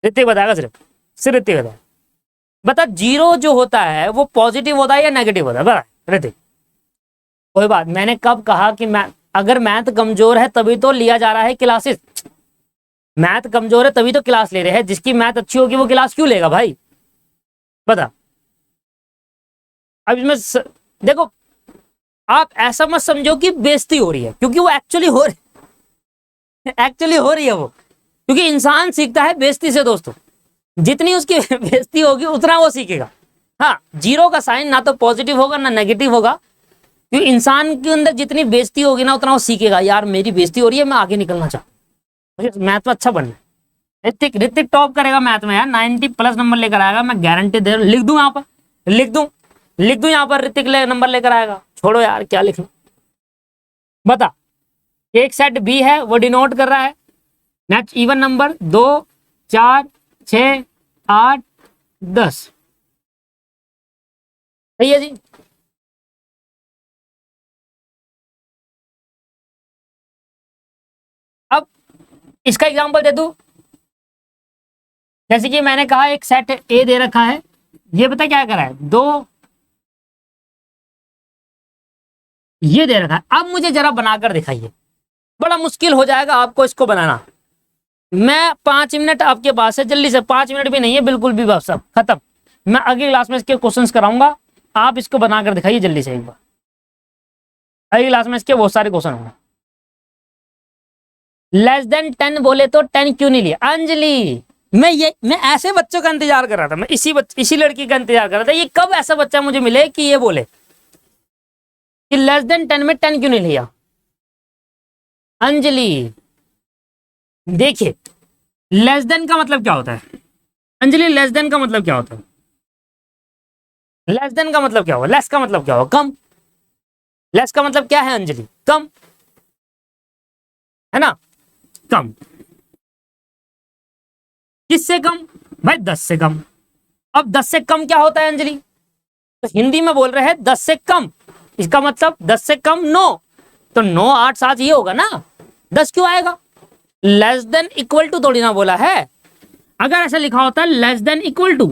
ऋतिक बताएगा, सिर्फ ऋतिक बता। बता 0 जो होता है वो पॉजिटिव होता है या नेगेटिव होता है, बता ऋतिक। कोई बात, मैंने कब कहा कि अगर मैथ कमजोर है तभी तो लिया जा रहा है क्लासेस। मैथ कमजोर है तभी तो क्लास ले रहे हैं। जिसकी मैथ अच्छी होगी वो क्लास क्यों लेगा भाई, बता। अब इसमें देखो, आप ऐसा मत समझो कि बेइज्जती हो रही है, क्योंकि वो एक्चुअली हो रही है वो, क्योंकि इंसान सीखता है बेइज्जती से दोस्तों। जितनी उसकी बेइज्जती होगी उतना वो सीखेगा। हाँ, 0 का साइन ना तो पॉजिटिव होगा ना नेगेटिव होगा, क्योंकि इंसान के अंदर जितनी बेइज्जती होगी ना उतना वो सीखेगा। यार मेरी बेइज्जती हो रही है, मैं आगे निकलना चाहता हूँ, मुझे मैथ में अच्छा बनना है। ऋतिक टॉप करेगा मैथ में यार, 90+ नंबर लेकर आएगा, मैं गारंटी दे रहा हूं। लिख दूं यहाँ पर, लिख दूं यहाँ पर ऋतिक नंबर लेकर आएगा। छोड़ो यार क्या लिखना, बता। एक सेट बी है वो डिनोट कर रहा है नेक्स्ट इवन नंबर 2, 4, 6, 8, 10। सही है जी। अब इसका एग्जांपल दे दूं, जैसे कि मैंने कहा एक सेट ए दे रखा है, ये पता क्या करा है, 2 ये दे रखा है। अब मुझे जरा बनाकर दिखाइए, बड़ा मुश्किल हो जाएगा आपको इसको बनाना। मैं 5 मिनट आपके पास है, जल्दी से, 5 मिनट भी नहीं है बिल्कुल भी, बस सब खत्म। मैं अगली क्लास में इसके क्वेश्चंस कराऊंगा, आप इसको बनाकर दिखाइए जल्दी से एक बार। अगली क्लास में इसके बहुत सारे क्वेश्चन होंगे। लेस देन 10 बोले तो 10 क्यों नहीं लिया अंजलि? मैं ऐसे बच्चों का इंतजार कर रहा था, मैं इसी लड़की का इंतजार कर रहा था। ये कब ऐसा बच्चा मुझे मिले कि ये बोले कि लेस देन 10 में 10 क्यों नहीं लिया। अंजलि देखिए, लेस देन का मतलब क्या होता है अंजलि? लेस देन का मतलब क्या होता है? लेस देन का मतलब क्या होगा? लेस का मतलब क्या होगा? कम। लेस का मतलब क्या है अंजलि? कम, है ना, कम। किससे कम भाई? 10 से कम। अब 10 से कम क्या होता है अंजलि? तो हिंदी में बोल रहे हैं 10 से कम, इसका मतलब 10 से कम 9, तो 9, 8, 7 ये होगा ना। 10 क्यों आएगा? लेस देन इक्वल टू थोड़ी ना बोला है। अगर ऐसा लिखा होता है लेस देन इक्वल टू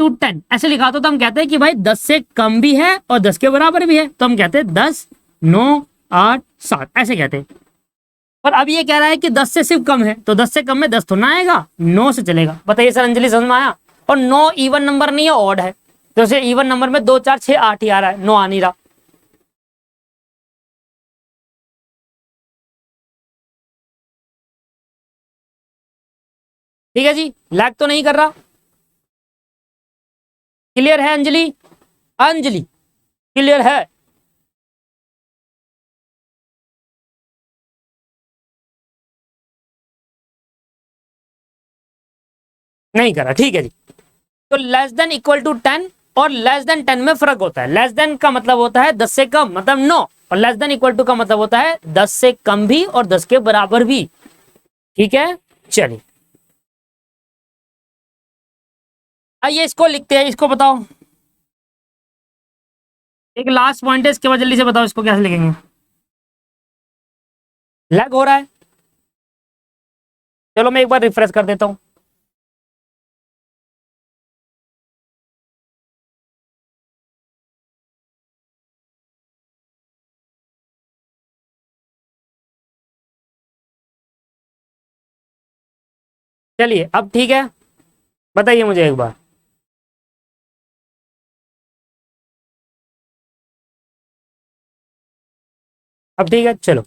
10 ऐसे लिखा होता तो हम कहते हैं कि भाई 10 से कम भी है और 10 के बराबर भी है, तो हम कहते हैं 10, 9, 8, 7 ऐसे कहते हैं। पर अब ये कह रहा है कि 10 से सिर्फ कम है, तो 10 से कम में 10 तो ना आएगा, 9 से चलेगा। बताइए सर अंजलि समझ में आया? और 9 इवन नंबर नहीं है, ऑड है, तो इवन नंबर में 2, 4, 6, 8 ही आ रहा है, 9 आ नहीं रहा। ठीक है जी, लैग तो नहीं कर रहा? क्लियर है अंजलि? अंजलि क्लियर है? नहीं करा, ठीक है जी। तो लेस देन इक्वल टू 10 और लेस देन 10 में फर्क होता है। लेस देन का मतलब होता है 10 से कम, मतलब 9, और लेस देन इक्वल टू का मतलब होता है 10 से कम भी और 10 के बराबर भी। ठीक है, चलिए आइए इसको लिखते हैं, इसको बताओ, एक लास्ट पॉइंट है इसके बाद जल्दी से बताओ इसको कैसे लिखेंगे। लैग हो रहा है, चलो मैं एक बार रिफ्रेश कर देता हूं। चलिए अब ठीक है, बताइए मुझे एक बार। अब ठीक है, चलो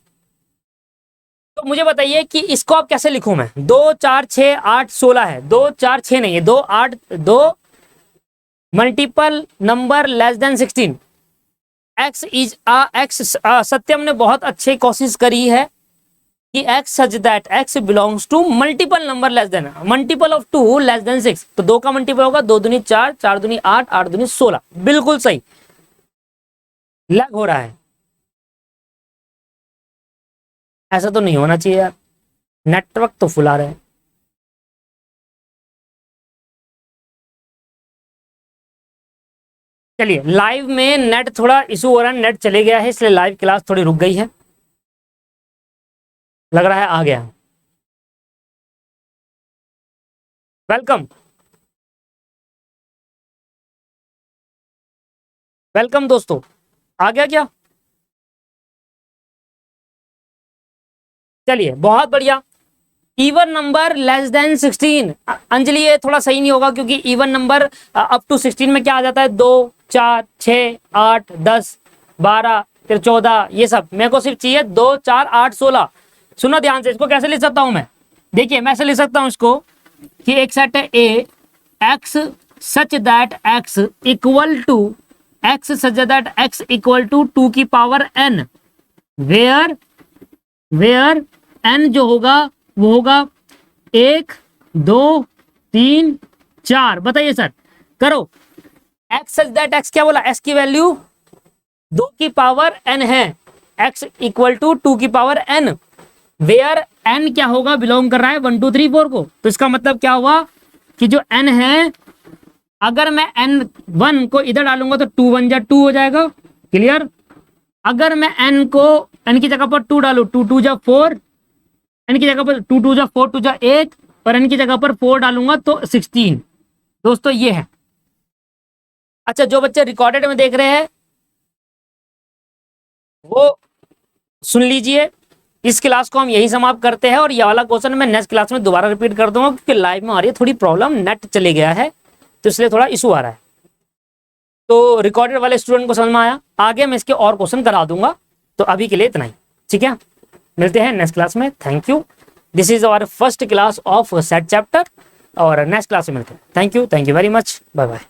तो मुझे बताइए कि इसको आप कैसे लिखूं मैं। 2 4 6 8 16 है, 2 4 6 नहीं है, 2 8 2 multiple number less than 16। X is X, Satyam ने बहुत अच्छी कोशिश करी है कि x such that x belongs to multiple number less than, multiple of 2 less than 6। तो 2 का मल्टीपल होगा 2 दूनी 4, 4 दूनी 8, 8 दूनी 16। बिल्कुल सही। लैग हो रहा है, ऐसा तो नहीं होना चाहिए यार, नेटवर्क तो फुल आ रहा है। चलिए लाइव में नेट थोड़ा इशू हो रहा है, नेट चले गया है इसलिए लाइव क्लास थोड़ी रुक गई है, लग रहा है आ गया। वेलकम वेलकम दोस्तों, आ गया क्या? चलिए बहुत बढ़िया। Even number less than 16, Anjali ये थोड़ा सही नहीं होगा क्योंकि इवन नंबर अप टू 16 में क्या आ जाता है, 2 4 6 8 10 12 फिर 14, ये सब मेरे को सिर्फ चाहिए 2 4 8 16। सुनो ध्यान से, इसको कैसे लिख सकता हूं मैं, देखिए मैं ऐसे लिख सकता हूं इसको कि एक सेट है A X such that X equal to X such that X equal to 2 की पावर n, वेयर n जो होगा वो होगा 1 2 3 4। बताइए सर, करो। x सच दैट x क्या बोला, x की वैल्यू 2 की पावर n है, x इक्वल टू 2 की पावर n, वेयर n क्या होगा, बिलोंग कर रहा है 1 2 3 4 को। तो इसका मतलब क्या हुआ कि जो n है, अगर मैं n1 को इधर डालूंगा तो 2 1 जा 2 हो जाएगा, क्लियर। अगर मैं n को n की जगह पर 2 डालू, 2 2 जा 4, n की जगह पर 2 2 जा 4 2 जा 8, और n की जगह पर 4 डालूंगा तो 16। दोस्तों ये है। अच्छा जो बच्चे रिकॉर्डेड में देख रहे हैं वो सुन लीजिए, इस क्लास को हम यही समाप्त करते हैं, और ये वाला क्वेश्चन मैं नेक्स्ट क्लास में दोबारा रिपीट कर दूंगा क्योंकि लाइव में आ रही है थोड़ी प्रॉब्लम, नेट चले गया है तो इसलिए थोड़ा इशू आ रहा है। तो रिकॉर्डेड वाले स्टूडेंट को समझ में आया, आगे मैं इसके और क्वेश्चन करा दूंगा। तो अभी के लिए इतना ही, ठीक है, मिलते हैं नेक्स्ट क्लास में। Thank you, this is our first class of set chapter, और नेक्स्ट क्लास में मिलते हैं। Thank you very much, bye bye.